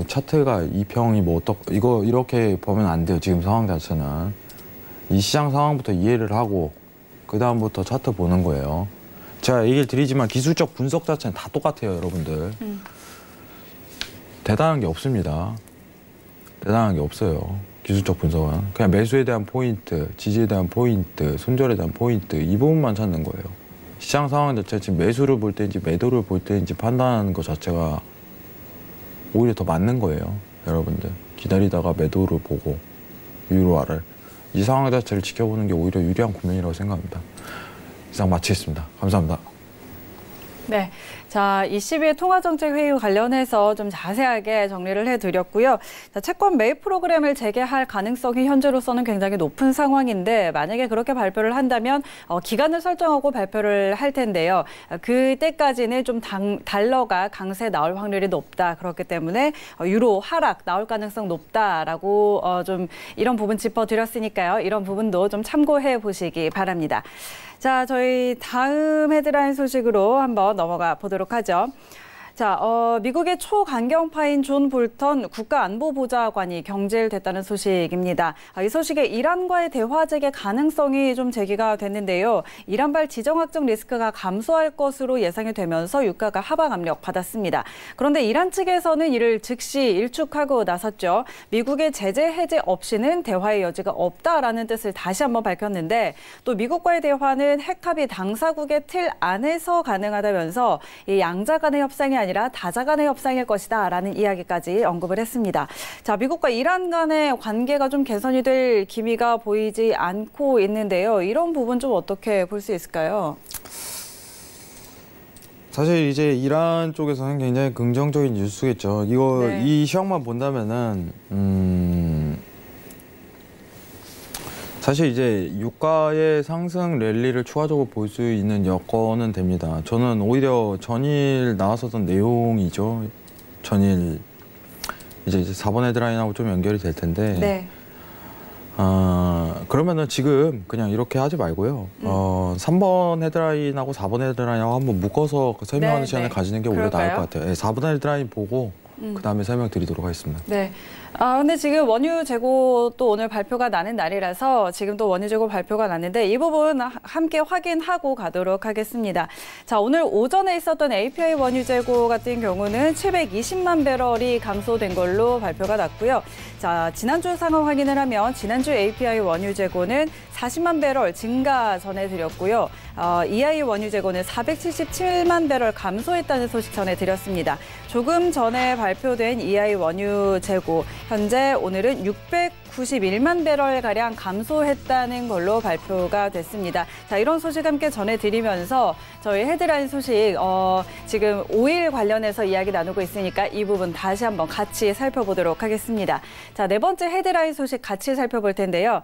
차트가 이 평이 이거 이렇게 보면 안 돼요. 지금 상황 자체는 이 시장 상황부터 이해를 하고 그 다음부터 차트 보는 거예요. 제가 얘기를 드리지만 기술적 분석 자체는 다 똑같아요, 여러분들. 대단한 게 없습니다. 대단한 게 없어요. 기술적 분석은. 그냥 매수에 대한 포인트, 지지에 대한 포인트, 손절에 대한 포인트 이 부분만 찾는 거예요. 시장 상황 자체 지금 매수를 볼 때인지 매도를 볼 때인지 판단하는 것 자체가 오히려 더 맞는 거예요. 여러분들. 기다리다가 매도를 보고 위로 아래 이 상황 자체를 지켜보는 게 오히려 유리한 국면이라고 생각합니다. 이상 마치겠습니다. 감사합니다. 네. 자, 22회 통화정책회의 관련해서 좀 자세하게 정리를 해드렸고요. 자, 채권 매입 프로그램을 재개할 가능성이 현재로서는 굉장히 높은 상황인데 만약에 그렇게 발표를 한다면 기간을 설정하고 발표를 할 텐데요. 그때까지는 좀 달러가 강세 나올 확률이 높다. 그렇기 때문에 유로 하락 나올 가능성 높다라고 좀 이런 부분 짚어드렸으니까요. 이런 부분도 좀 참고해 보시기 바랍니다. 자, 저희 다음 헤드라인 소식으로 한번 넘어가 보도록 하죠. 자, 미국의 초강경파인 존 볼턴 국가안보보좌관이 경질됐다는 소식입니다. 이 소식에 이란과의 대화 재개 가능성이 좀 제기가 됐는데요. 이란발 지정학적 리스크가 감소할 것으로 예상이 되면서 유가가 하방 압력 받았습니다. 그런데 이란 측에서는 이를 즉시 일축하고 나섰죠. 미국의 제재 해제 없이는 대화의 여지가 없다라는 뜻을 다시 한번 밝혔는데 또 미국과의 대화는 핵합의 당사국의 틀 안에서 가능하다면서 이 양자 간의 협상이 아니라 다자 간의 협상일 것이다라는 이야기까지 언급을 했습니다. 자, 미국과 이란 간의 관계가 좀 개선이 될 기미가 보이지 않고 있는데요. 이런 부분 좀 어떻게 볼 수 있을까요? 사실 이제 이란 쪽에서는 굉장히 긍정적인 뉴스겠죠. 이거 네. 이 시황만 본다면은 사실 이제 유가의 상승 랠리를 추가적으로 볼 수 있는 여건은 됩니다. 저는 오히려 전일 나왔었던 내용이죠. 전일 이제 4번 헤드라인하고 좀 연결이 될 텐데. 네. 그러면은 지금 그냥 이렇게 하지 말고요. 3번 헤드라인하고 4번 헤드라인하고 한번 묶어서 설명하는 네, 시간을 네. 가지는 게 오히려 그럴까요? 나을 것 같아요. 네, 4번 헤드라인 보고 그다음에 설명드리도록 하겠습니다. 네. 근데 지금 원유 재고 또 오늘 발표가 나는 날이라서 지금 또 원유 재고 발표가 났는데 이 부분 함께 확인하고 가도록 하겠습니다. 자, 오늘 오전에 있었던 API 원유 재고 같은 경우는 720만 배럴이 감소된 걸로 발표가 났고요. 자, 지난주 상황 확인을 하면 지난주 API 원유 재고는 40만 배럴 증가 전해드렸고요. EI 원유 재고는 477만 배럴 감소했다는 소식 전해드렸습니다. 조금 전에 발표된 EI 원유 재고 현재 오늘은 691만 배럴가량 감소했다는 걸로 발표가 됐습니다. 자, 이런 소식 함께 전해드리면서 저희 헤드라인 소식 지금 오일 관련해서 이야기 나누고 있으니까 이 부분 다시 한번 같이 살펴보도록 하겠습니다. 자, 네 번째 헤드라인 소식 같이 살펴볼 텐데요.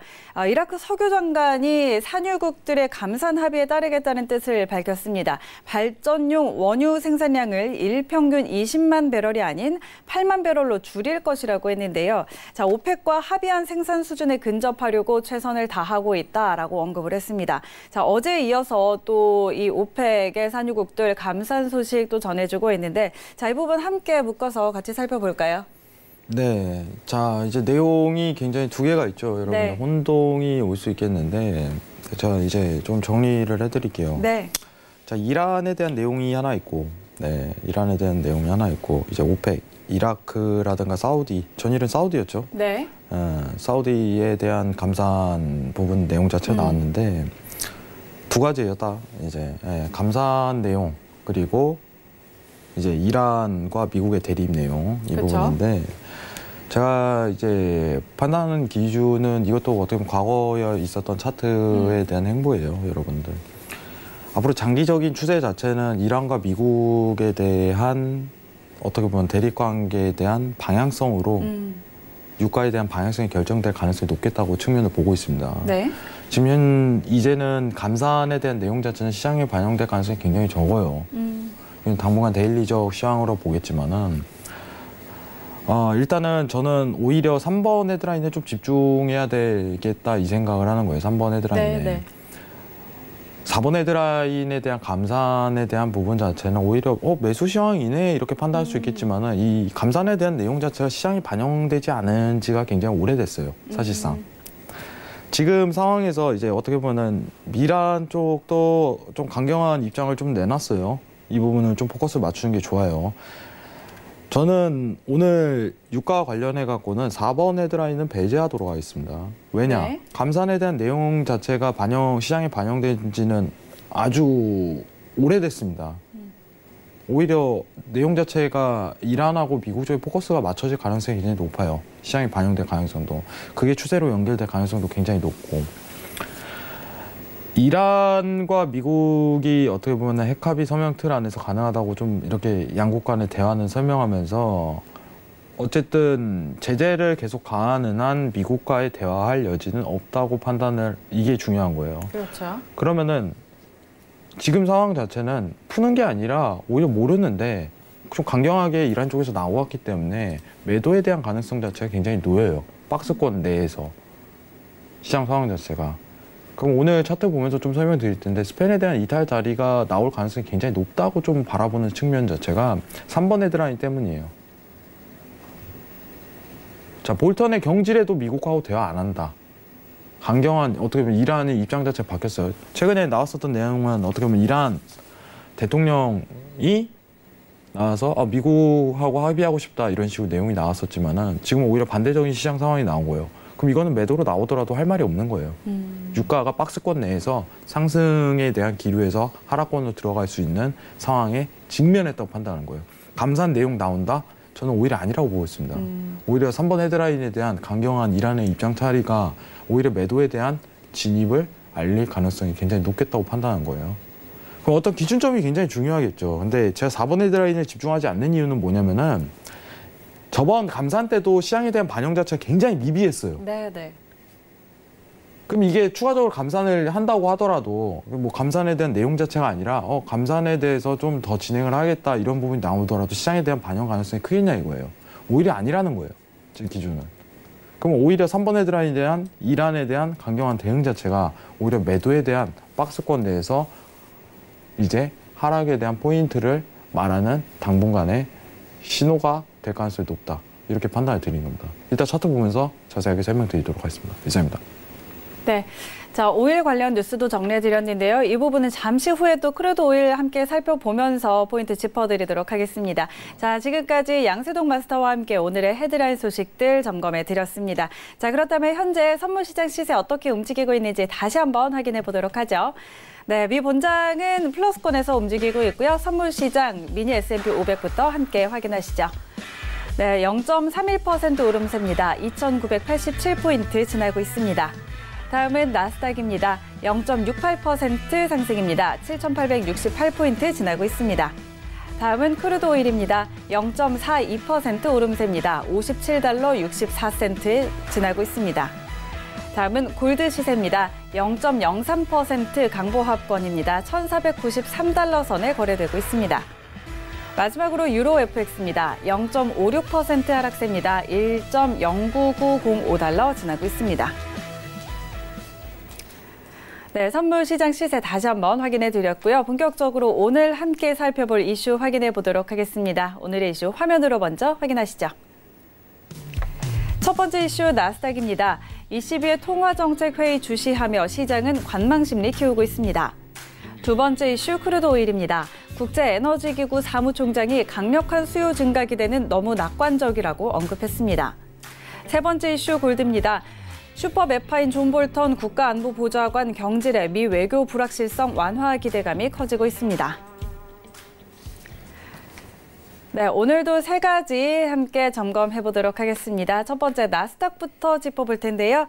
이라크 석유 장관이 산유국들의 감산 합의에 따르겠다는 뜻을 밝혔습니다. 발전용 원유 생산량을 일평균 20만 배럴이 아닌 8만 배럴로 줄일 것이라고 했는데요. 자, 오펙과 합의한 생산 수준에 근접하려고 최선을 다하고 있다라고 언급을 했습니다. 자, 어제에 이어서 또 이 오펙의 산유국들 감산 소식도 전해주고 있는데 자, 이 부분 함께 묶어서 같이 살펴볼까요? 네, 자 이제 내용이 굉장히 두 개가 있죠, 여러분. 네. 혼동이 올 수 있겠는데, 자 이제 좀 정리를 해드릴게요. 네. 자, 이란에 대한 내용이 하나 있고, 네, 이란에 대한 내용이 하나 있고, 이제 오펙, 이라크라든가 사우디, 전일은 사우디였죠. 네. 사우디에 대한 감산 부분 내용 자체가 나왔는데 두 가지예요, 딱 이제 감산 내용 그리고 이제 이란과 미국의 대립 내용 이 그쵸? 부분인데. 제가 이제 판단하는 기준은 이것도 어떻게 보면 과거에 있었던 차트에 대한 행보예요, 여러분들. 앞으로 장기적인 추세 자체는 이란과 미국에 대한 어떻게 보면 대립 관계에 대한 방향성으로 유가에 대한 방향성이 결정될 가능성이 높겠다고 측면을 보고 있습니다. 네. 지금 이제는 감산에 대한 내용 자체는 시장에 반영될 가능성이 굉장히 적어요. 당분간 데일리적 시황으로 보겠지만은 일단은 저는 오히려 3번 헤드라인에 좀 집중해야 되겠다 이 생각을 하는 거예요. 3번 헤드라인에. 네, 네. 4번 헤드라인에 대한 감산에 대한 부분 자체는 오히려 매수 시황이네 이렇게 판단할 수 있겠지만은 이 감산에 대한 내용 자체가 시장이 반영되지 않은 지가 굉장히 오래됐어요. 사실상. 지금 상황에서 이제 어떻게 보면 미란 쪽도 좀 강경한 입장을 좀 내놨어요. 이 부분을 좀 포커스를 맞추는 게 좋아요. 저는 오늘 유가 관련해 갖고는 4번 헤드라인은 배제하도록 하겠습니다. 왜냐? 네. 감산에 대한 내용 자체가 시장에 반영된 지는 아주 오래됐습니다. 오히려 내용 자체가 이란하고 미국 쪽에 포커스가 맞춰질 가능성이 굉장히 높아요. 시장에 반영될 가능성도. 그게 추세로 연결될 가능성도 굉장히 높고. 이란과 미국이 어떻게 보면 핵합의 서명 틀 안에서 가능하다고 좀 이렇게 양국 간의 대화는 설명하면서 어쨌든 제재를 계속 가하는 한 미국과의 대화할 여지는 없다고 판단을, 이게 중요한 거예요. 그렇죠. 그러면은 지금 상황 자체는 푸는 게 아니라 오히려 모르는데 좀 강경하게 이란 쪽에서 나왔기 때문에 매도에 대한 가능성 자체가 굉장히 놓여요. 박스권 내에서 시장 상황 자체가. 그럼 오늘 차트 보면서 좀 설명드릴 텐데 스팬에 대한 이탈 자리가 나올 가능성이 굉장히 높다고 좀 바라보는 측면 자체가 3번 헤드라인 때문이에요. 자, 볼턴의 경질에도 미국하고 대화 안 한다. 강경한, 어떻게 보면 이란의 입장 자체가 바뀌었어요. 최근에 나왔었던 내용은 어떻게 보면 이란 대통령이 나와서 미국하고 합의하고 싶다 이런 식으로 내용이 나왔었지만은 지금 오히려 반대적인 시장 상황이 나온 거예요. 그럼 이거는 매도로 나오더라도 할 말이 없는 거예요. 유가가 박스권 내에서 상승에 대한 기류에서 하락권으로 들어갈 수 있는 상황에 직면했다고 판단하는 거예요. 감산 내용 나온다? 저는 오히려 아니라고 보고 있습니다. 오히려 3번 헤드라인에 대한 강경한 이란의 입장 차이가 오히려 매도에 대한 진입을 알릴 가능성이 굉장히 높겠다고 판단한 거예요. 그럼 어떤 기준점이 굉장히 중요하겠죠. 근데 제가 4번 헤드라인에 집중하지 않는 이유는 뭐냐면은 저번 감산 때도 시장에 대한 반영 자체가 굉장히 미비했어요. 네. 그럼 이게 추가적으로 감산을 한다고 하더라도 뭐 감산에 대한 내용 자체가 아니라 감산에 대해서 좀 더 진행을 하겠다 이런 부분이 나오더라도 시장에 대한 반영 가능성이 크겠냐 이거예요. 오히려 아니라는 거예요. 지금 기준은. 그럼 오히려 3번 헤드라인에 대한 이란에 대한 강경한 대응 자체가 오히려 매도에 대한 박스권 내에서 이제 하락에 대한 포인트를 말하는 당분간의 신호가 될 가능성이 높다. 이렇게 판단을 드리는 겁니다. 일단 차트 보면서 자세하게 설명드리도록 하겠습니다. 이상입니다. 네. 자, 오일 관련 뉴스도 정리해드렸는데요. 이 부분은 잠시 후에 또 크루드 오일 함께 살펴보면서 포인트 짚어드리도록 하겠습니다. 자, 지금까지 양세동 마스터와 함께 오늘의 헤드라인 소식들 점검해드렸습니다. 자, 그렇다면 현재 선물시장 시세 어떻게 움직이고 있는지 다시 한번 확인해 보도록 하죠. 네, 미 본장은 플러스권에서 움직이고 있고요. 선물시장 미니 S&P 500부터 함께 확인하시죠. 네, 0.31% 오름세입니다. 2,987포인트 지나고 있습니다. 다음은 나스닥입니다. 0.68% 상승입니다. 7,868포인트 지나고 있습니다. 다음은 크루드 오일입니다. 0.42% 오름세입니다. 57달러 64센트 지나고 있습니다. 다음은 골드 시세입니다. 0.03% 강보합권입니다. 1,493달러 선에 거래되고 있습니다. 마지막으로 유로 FX입니다. 0.56% 하락세입니다. 1.09905달러 지나고 있습니다. 네, 선물 시장 시세 다시 한번 확인해 드렸고요. 본격적으로 오늘 함께 살펴볼 이슈 확인해 보도록 하겠습니다. 오늘의 이슈 화면으로 먼저 확인하시죠. 첫 번째 이슈 나스닥입니다. 22회 통화정책회의 주시하며 시장은 관망심리 키우고 있습니다. 두 번째 이슈 크루드 오일입니다. 국제에너지기구 사무총장이 강력한 수요 증가 기대는 너무 낙관적이라고 언급했습니다. 세 번째 이슈 골드입니다. 슈퍼 매파인 존 볼턴 국가안보보좌관 경질에 미 외교 불확실성 완화 기대감이 커지고 있습니다. 네, 오늘도 세 가지 함께 점검해 보도록 하겠습니다. 첫 번째 나스닥부터 짚어볼 텐데요.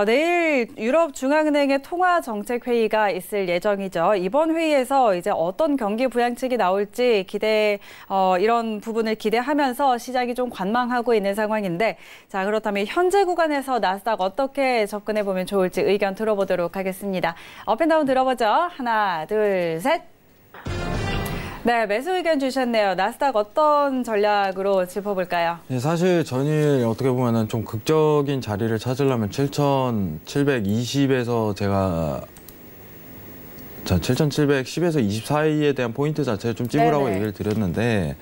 내일 유럽 중앙은행의 통화 정책 회의가 있을 예정이죠. 이번 회의에서 이제 어떤 경기 부양책이 나올지 이런 부분을 기대하면서 시장이 좀 관망하고 있는 상황인데, 자, 그렇다면 현재 구간에서 나스닥 어떻게 접근해 보면 좋을지 의견 들어보도록 하겠습니다. 업앤다운 들어보죠. 하나, 둘, 셋. 네, 매수 의견 주셨네요. 나스닥 어떤 전략으로 짚어볼까요? 네, 사실 전일 어떻게 보면은 좀 극적인 자리를 찾으려면 7,720에서 제가 7,710에서 20 사이에 대한 포인트 자체를 좀 찍으라고 얘기를 드렸는데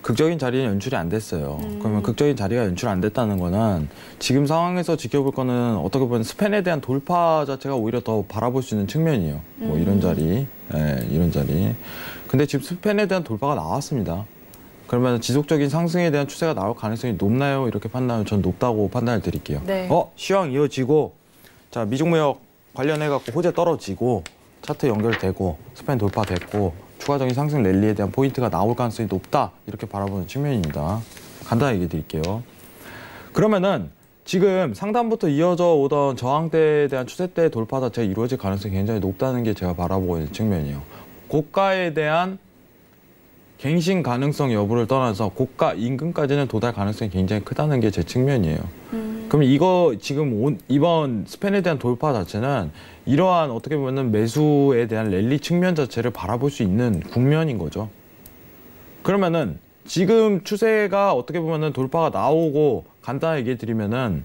극적인 자리는 연출이 안 됐어요. 그러면 극적인 자리가 연출 안 됐다는 거는 지금 상황에서 지켜볼 거는 어떻게 보면 스팬에 대한 돌파 자체가 오히려 더 바라볼 수 있는 측면이에요. 뭐 이런 자리, 이런 자리. 근데 지금 스팬에 대한 돌파가 나왔습니다. 그러면 지속적인 상승에 대한 추세가 나올 가능성이 높나요? 이렇게 판단을 전 높다고 판단을 드릴게요. 네. 시황 이어지고, 자, 미중무역 관련해갖고 호재 떨어지고, 차트 연결되고, 스팬 돌파됐고, 추가적인 상승 랠리에 대한 포인트가 나올 가능성이 높다. 이렇게 바라보는 측면입니다. 간단하게 얘기해 드릴게요. 그러면은 지금 상단부터 이어져 오던 저항대에 대한 추세대 돌파 자체가 이루어질 가능성이 굉장히 높다는 게 제가 바라보고 있는 측면이에요. 고가에 대한 갱신 가능성 여부를 떠나서 고가 인근까지는 도달 가능성이 굉장히 크다는 게 제 측면이에요. 그럼 이거 지금 이번 스팬에 대한 돌파 자체는 이러한 어떻게 보면은 매수에 대한 랠리 측면 자체를 바라볼 수 있는 국면인 거죠. 그러면은 지금 추세가 어떻게 보면은 돌파가 나오고 간단하게 얘기해 드리면은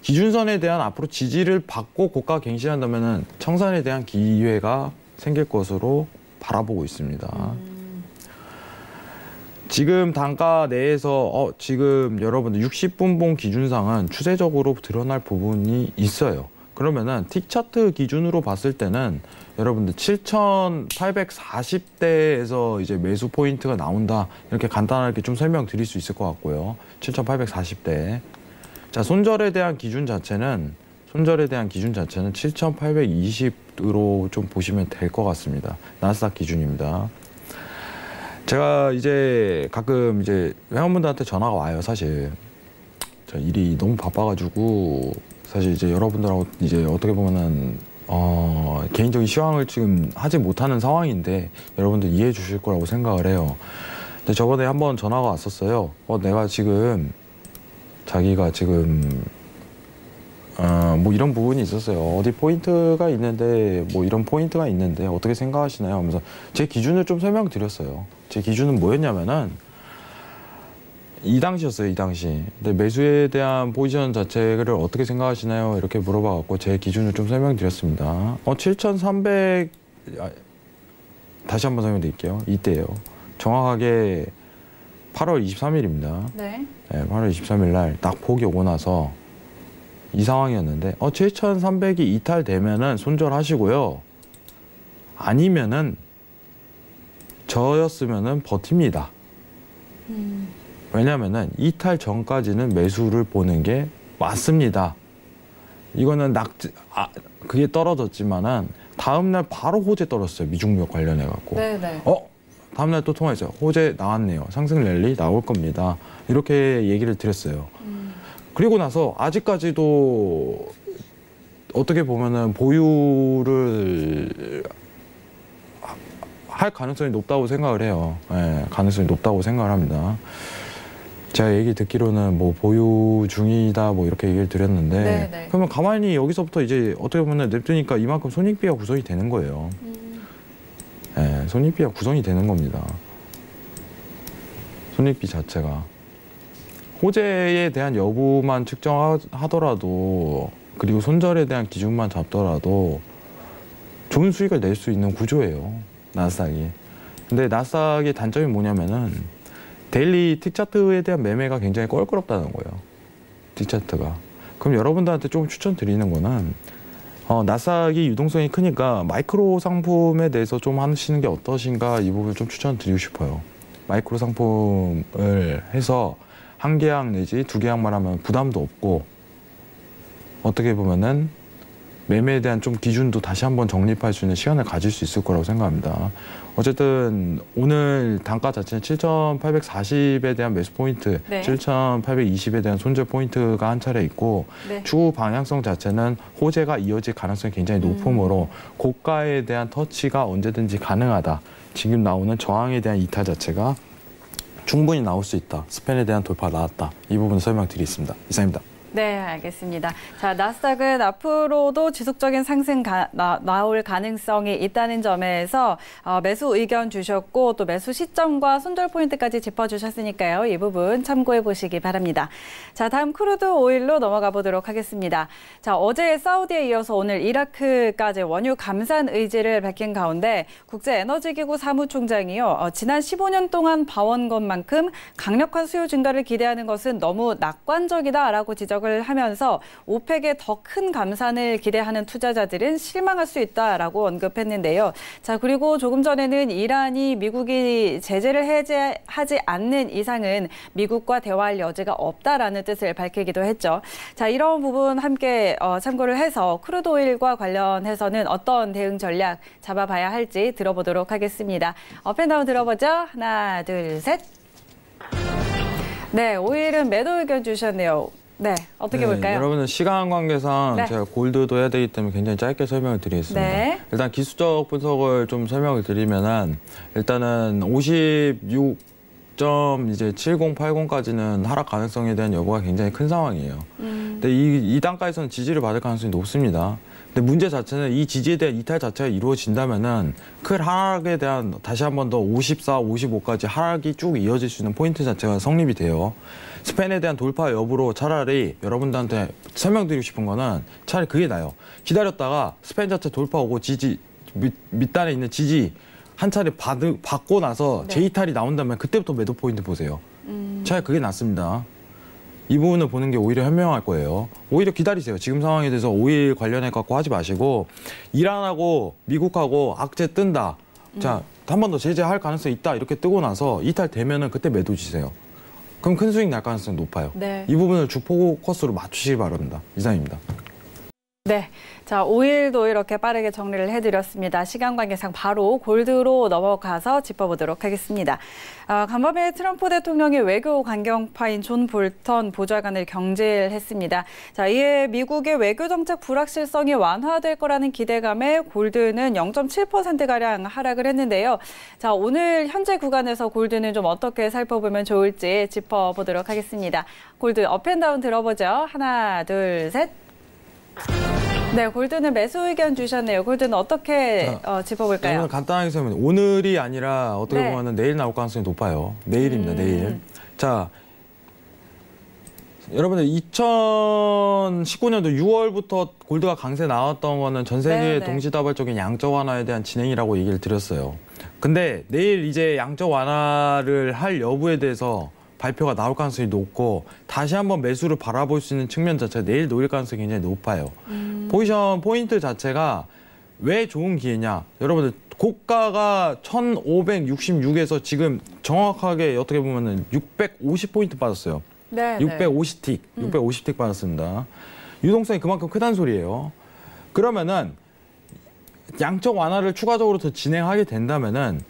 기준선에 대한 앞으로 지지를 받고 고가 갱신한다면은 청산에 대한 기회가 생길 것으로 바라보고 있습니다. 지금 단가 내에서 지금 여러분들 60분봉 기준상은 추세적으로 드러날 부분이 있어요. 그러면은 틱 차트 기준으로 봤을 때는 여러분들 7,840대에서 이제 매수 포인트가 나온다. 이렇게 간단하게 좀 설명드릴 수 있을 것 같고요. 7,840대. 자, 손절에 대한 기준 자체는 7,820으로 좀 보시면 될 것 같습니다. 나스닥 기준입니다. 제가 이제 가끔 이제 회원분들한테 전화가 와요, 사실. 저 일이 너무 바빠가지고 사실 이제 여러분들하고 이제 어떻게 보면은 개인적인 시황을 지금 하지 못하는 상황인데 여러분들 이해해 주실 거라고 생각을 해요. 근데 저번에 한번 전화가 왔었어요. 내가 지금 자기가 지금 뭐 이런 부분이 있었어요. 어디 포인트가 있는데 뭐 이런 포인트가 있는데 어떻게 생각하시나요? 하면서 제 기준을 좀 설명드렸어요. 제 기준은 뭐였냐면은 이 당시였어요. 이 당시. 근데 매수에 대한 포지션 자체를 어떻게 생각하시나요? 이렇게 물어봐갖고 제 기준을 좀 설명드렸습니다. 7,300 다시 한번 설명드릴게요. 이때요. 정확하게 8월 23일입니다. 네. 네, 8월 23일 날 딱 폭이 오고 나서 이 상황이었는데 7,300이 이탈되면은 손절하시고요. 아니면은 저였으면은 버팁니다. 왜냐면은 이탈 전까지는 매수를 보는 게 맞습니다. 이거는 그게 떨어졌지만은 다음날 바로 호재 떨어졌어요. 미중무역 관련해 갖고. 네네. 다음날 또 통화했어요. 호재 나왔네요. 상승 랠리 나올 겁니다. 이렇게 얘기를 드렸어요. 그리고 나서 아직까지도 어떻게 보면은 보유를 할 가능성이 높다고 생각을 해요. 네, 가능성이 높다고 생각을 합니다. 제가 얘기 듣기로는 뭐 보유 중이다 뭐 이렇게 얘기를 드렸는데 네네. 그러면 가만히 여기서부터 이제 어떻게 보면 냅두니까 이만큼 손익비가 구성이 되는 거예요. 네, 손익비가 구성이 되는 겁니다. 손익비 자체가. 호재에 대한 여부만 측정하더라도 그리고 손절에 대한 기준만 잡더라도 좋은 수익을 낼 수 있는 구조예요. 나스닥이. 근데 나스닥의 단점이 뭐냐면은 데일리 틱차트에 대한 매매가 굉장히 껄끄럽다는 거예요. 틱차트가. 그럼 여러분들한테 조금 추천드리는 거는 나스닥이 유동성이 크니까 마이크로 상품에 대해서 좀 하시는 게 어떠신가 이 부분을 좀 추천드리고 싶어요. 마이크로 상품을 해서 한 계약 내지 두 계약만 하면 부담도 없고 어떻게 보면은 매매에 대한 좀 기준도 다시 한번 정립할 수 있는 시간을 가질 수 있을 거라고 생각합니다. 어쨌든 오늘 단가 자체는 7,840에 대한 매수 포인트, 네. 7,820에 대한 손절 포인트가 한 차례 있고 네. 추후 방향성 자체는 호재가 이어질 가능성이 굉장히 높으므로 고가에 대한 터치가 언제든지 가능하다. 지금 나오는 저항에 대한 이탈 자체가 충분히 나올 수 있다. 스팬에 대한 돌파 나왔다. 이 부분 설명드리겠습니다. 이상입니다. 네, 알겠습니다. 자, 나스닥은 앞으로도 지속적인 상승 나올 가능성이 있다는 점에서 매수 의견 주셨고 또 매수 시점과 손절 포인트까지 짚어주셨으니까요. 이 부분 참고해 보시기 바랍니다. 자, 다음 크루드 오일로 넘어가 보도록 하겠습니다. 자, 어제 사우디에 이어서 오늘 이라크까지 원유 감산 의지를 밝힌 가운데 국제에너지기구 사무총장이요. 지난 15년 동안 봐온 것만큼 강력한 수요 증가를 기대하는 것은 너무 낙관적이다라고 지적을 하면서 오펙의 더 큰 감산을 기대하는 투자자들은 실망할 수 있다라고 언급했는데요. 자, 그리고 조금 전에는 이란이 미국이 제재를 해제하지 않는 이상은 미국과 대화할 여지가 없다라는 뜻을 밝히기도 했죠. 자, 이런 부분 함께 참고를 해서 크루드 오일과 관련해서는 어떤 대응 전략 잡아봐야 할지 들어보도록 하겠습니다. 업앤다운 들어보죠. 하나, 둘, 셋. 네, 오일은 매도 의견 주셨네요. 네, 어떻게 볼까요? 여러분은 시간 관계상 네. 제가 골드도 해야 되기 때문에 굉장히 짧게 설명을 드리겠습니다. 네. 일단 기술적 분석을 좀 설명을 드리면은 일단은 56.7080까지는 하락 가능성에 대한 여부가 굉장히 큰 상황이에요. 근데 이 단가에서는 지지를 받을 가능성이 높습니다. 근데 문제 자체는 이 지지에 대한 이탈 자체가 이루어진다면은 큰 하락에 대한 다시 한 번 더 54, 55까지 하락이 쭉 이어질 수 있는 포인트 자체가 성립이 돼요. 스팬에 대한 돌파 여부로 차라리 여러분들한테 설명드리고 싶은 거는 차라리 그게 나아요. 기다렸다가 스팬 자체 돌파 오고 지지 밑단에 있는 지지 한 차례 받고 나서 재이탈이 나온다면 그때부터 매도 포인트 보세요. 차라리 그게 낫습니다. 이 부분을 보는 게 오히려 현명할 거예요. 오히려 기다리세요. 지금 상황에 대해서 오일 관련해 갖고 하지 마시고 이란하고 미국하고 악재 뜬다. 자, 한 번 더 제재할 가능성이 있다. 이렇게 뜨고 나서 이탈되면은 그때 매도 주세요. 그럼 큰 수익 날 가능성이 높아요. 네. 이 부분을 주 포커스로 맞추시기 바랍니다. 이상입니다. 네. 자, 오일도 이렇게 빠르게 정리를 해드렸습니다. 시간 관계상 바로 골드로 넘어가서 짚어보도록 하겠습니다. 간밤에 트럼프 대통령이 외교 강경파인 존 볼턴 보좌관을 경질했습니다. 자, 이에 미국의 외교 정책 불확실성이 완화될 거라는 기대감에 골드는 0.7%가량 하락을 했는데요. 자, 오늘 현재 구간에서 골드는 좀 어떻게 살펴보면 좋을지 짚어보도록 하겠습니다. 골드 업앤다운 들어보죠. 하나, 둘, 셋. 네, 골드는 매수 의견 주셨네요. 골드는 어떻게 짚어볼까요? 저는 간단하게 설명해요. 오늘이 아니라 어떻게 네. 보면 내일 나올 가능성이 높아요. 내일입니다, 내일. 자, 여러분들 2019년도 6월부터 골드가 강세 나왔던 거는 전 세계의 동시다발적인 양적 완화에 대한 진행이라고 얘기를 드렸어요. 근데 내일 이제 양적 완화를 할 여부에 대해서 발표가 나올 가능성이 높고 다시 한번 매수를 바라볼 수 있는 측면 자체가 내일 놓일 가능성이 굉장히 높아요. 포지션 포인트 자체가 왜 좋은 기회냐. 여러분들 고가가 1566에서 지금 정확하게 어떻게 보면은 650포인트 빠졌어요. 네, 650틱, 650틱 빠졌습니다. 유동성이 그만큼 크다는 소리예요. 그러면은 양적 완화를 추가적으로 더 진행하게 된다면은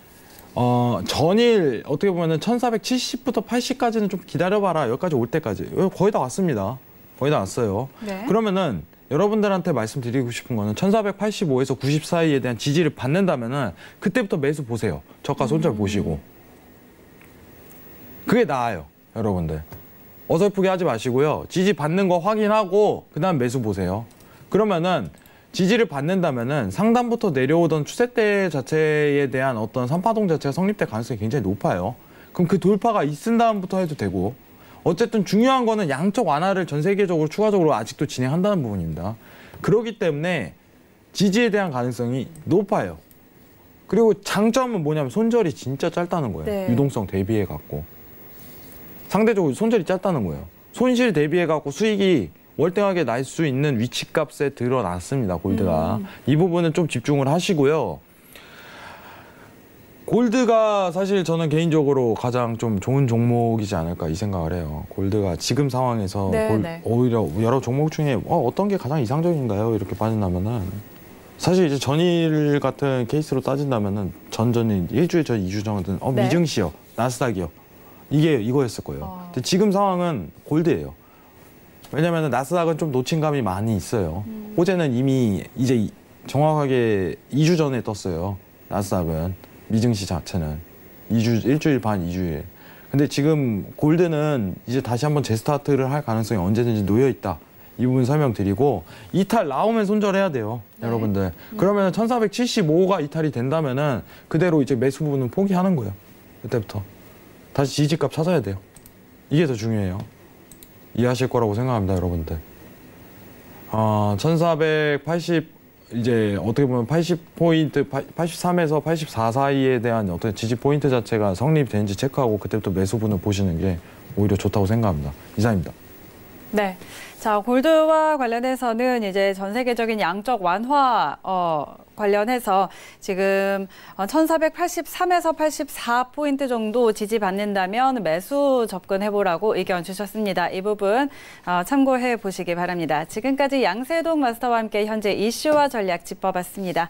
전일 어떻게 보면은 1470부터 80까지는 좀 기다려봐라. 여기까지 올 때까지. 거의 다 왔습니다. 거의 다 왔어요. 네. 그러면은 여러분들한테 말씀드리고 싶은 거는 1485에서 90 사이에 대한 지지를 받는다면은 그때부터 매수 보세요. 저가 손절 보시고. 그게 나아요. 여러분들. 어설프게 하지 마시고요. 지지 받는 거 확인하고 그다음 매수 보세요. 그러면은 지지를 받는다면은 상단부터 내려오던 추세대 자체에 대한 어떤 선파동 자체가 성립될 가능성이 굉장히 높아요. 그럼 그 돌파가 있은 다음부터 해도 되고 어쨌든 중요한 거는 양적 완화를 전 세계적으로 추가적으로 아직도 진행한다는 부분입니다. 그렇기 때문에 지지에 대한 가능성이 높아요. 그리고 장점은 뭐냐면 손절이 진짜 짧다는 거예요. 네. 유동성 대비해 갖고. 상대적으로 손절이 짧다는 거예요. 손실 대비해 갖고 수익이 월등하게 날 수 있는 위치값에 드러났습니다. 골드가. 이 부분은 좀 집중을 하시고요. 골드가 사실 저는 개인적으로 가장 좀 좋은 종목이지 않을까 이 생각을 해요. 골드가 지금 상황에서 오히려 여러 종목 중에 어떤 게 가장 이상적인가요? 이렇게 빠진다면은 사실 이제 전일 같은 케이스로 따진다면은 전일 일주일 전 2주 전은 미증시요, 나스닥이요. 이거였을 거예요. 근데 지금 상황은 골드예요. 왜냐하면 나스닥은 좀 놓친 감이 많이 있어요. 호재는 이미 이제 정확하게 2주 전에 떴어요. 나스닥은 미증시 자체는 일주일 반 2주일. 근데 지금 골드는 이제 다시 한번 재스타트를 할 가능성이 언제든지 놓여 있다. 이 부분 설명드리고 이탈 나오면 손절해야 돼요, 네. 여러분들. 그러면 1475가 이탈이 된다면은 그대로 이제 매수 부분은 포기하는 거예요. 그때부터 다시 지지값 찾아야 돼요. 이게 더 중요해요. 이해하실 거라고 생각합니다, 여러분들. 1480 이제 어떻게 보면 80포인트, 83에서 84 사이에 대한 어떤 지지 포인트 자체가 성립되는지 체크하고 그때부터 매수분을 보시는 게 오히려 좋다고 생각합니다. 이상입니다. 네. 자, 골드와 관련해서는 이제 전 세계적인 양적 완화 관련해서 지금 1483에서 84포인트 정도 지지받는다면 매수 접근해보라고 의견 주셨습니다. 이 부분 참고해 보시기 바랍니다. 지금까지 양세동 마스터와 함께 현재 이슈와 전략 짚어봤습니다.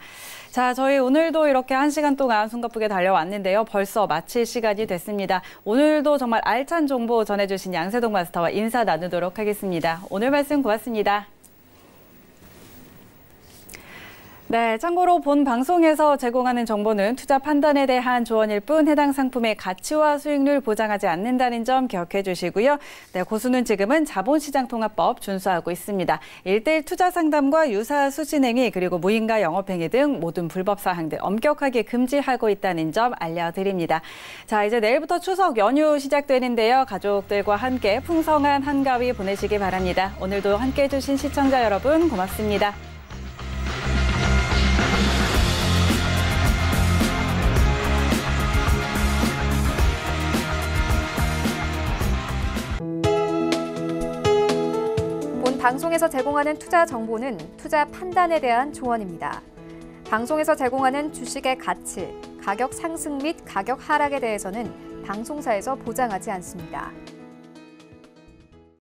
자, 저희 오늘도 이렇게 1시간 동안 숨가쁘게 달려왔는데요. 벌써 마칠 시간이 됐습니다. 오늘도 정말 알찬 정보 전해주신 양세동 마스터와 인사 나누도록 하겠습니다. 오늘 말씀 고맙습니다. 네, 참고로 본 방송에서 제공하는 정보는 투자 판단에 대한 조언일 뿐 해당 상품의 가치와 수익률 보장하지 않는다는 점 기억해 주시고요. 네, 고수는 지금은 자본시장통합법 준수하고 있습니다. 1:1 투자 상담과 유사 수신행위 그리고 무인가 영업행위 등 모든 불법 사항들 엄격하게 금지하고 있다는 점 알려드립니다. 자, 이제 내일부터 추석 연휴 시작되는데요. 가족들과 함께 풍성한 한가위 보내시기 바랍니다. 오늘도 함께해 주신 시청자 여러분 고맙습니다. 방송에서 제공하는 투자 정보는 투자 판단에 대한 조언입니다. 방송에서 제공하는 주식의 가치, 가격 상승 및 가격 하락에 대해서는 방송사에서 보장하지 않습니다.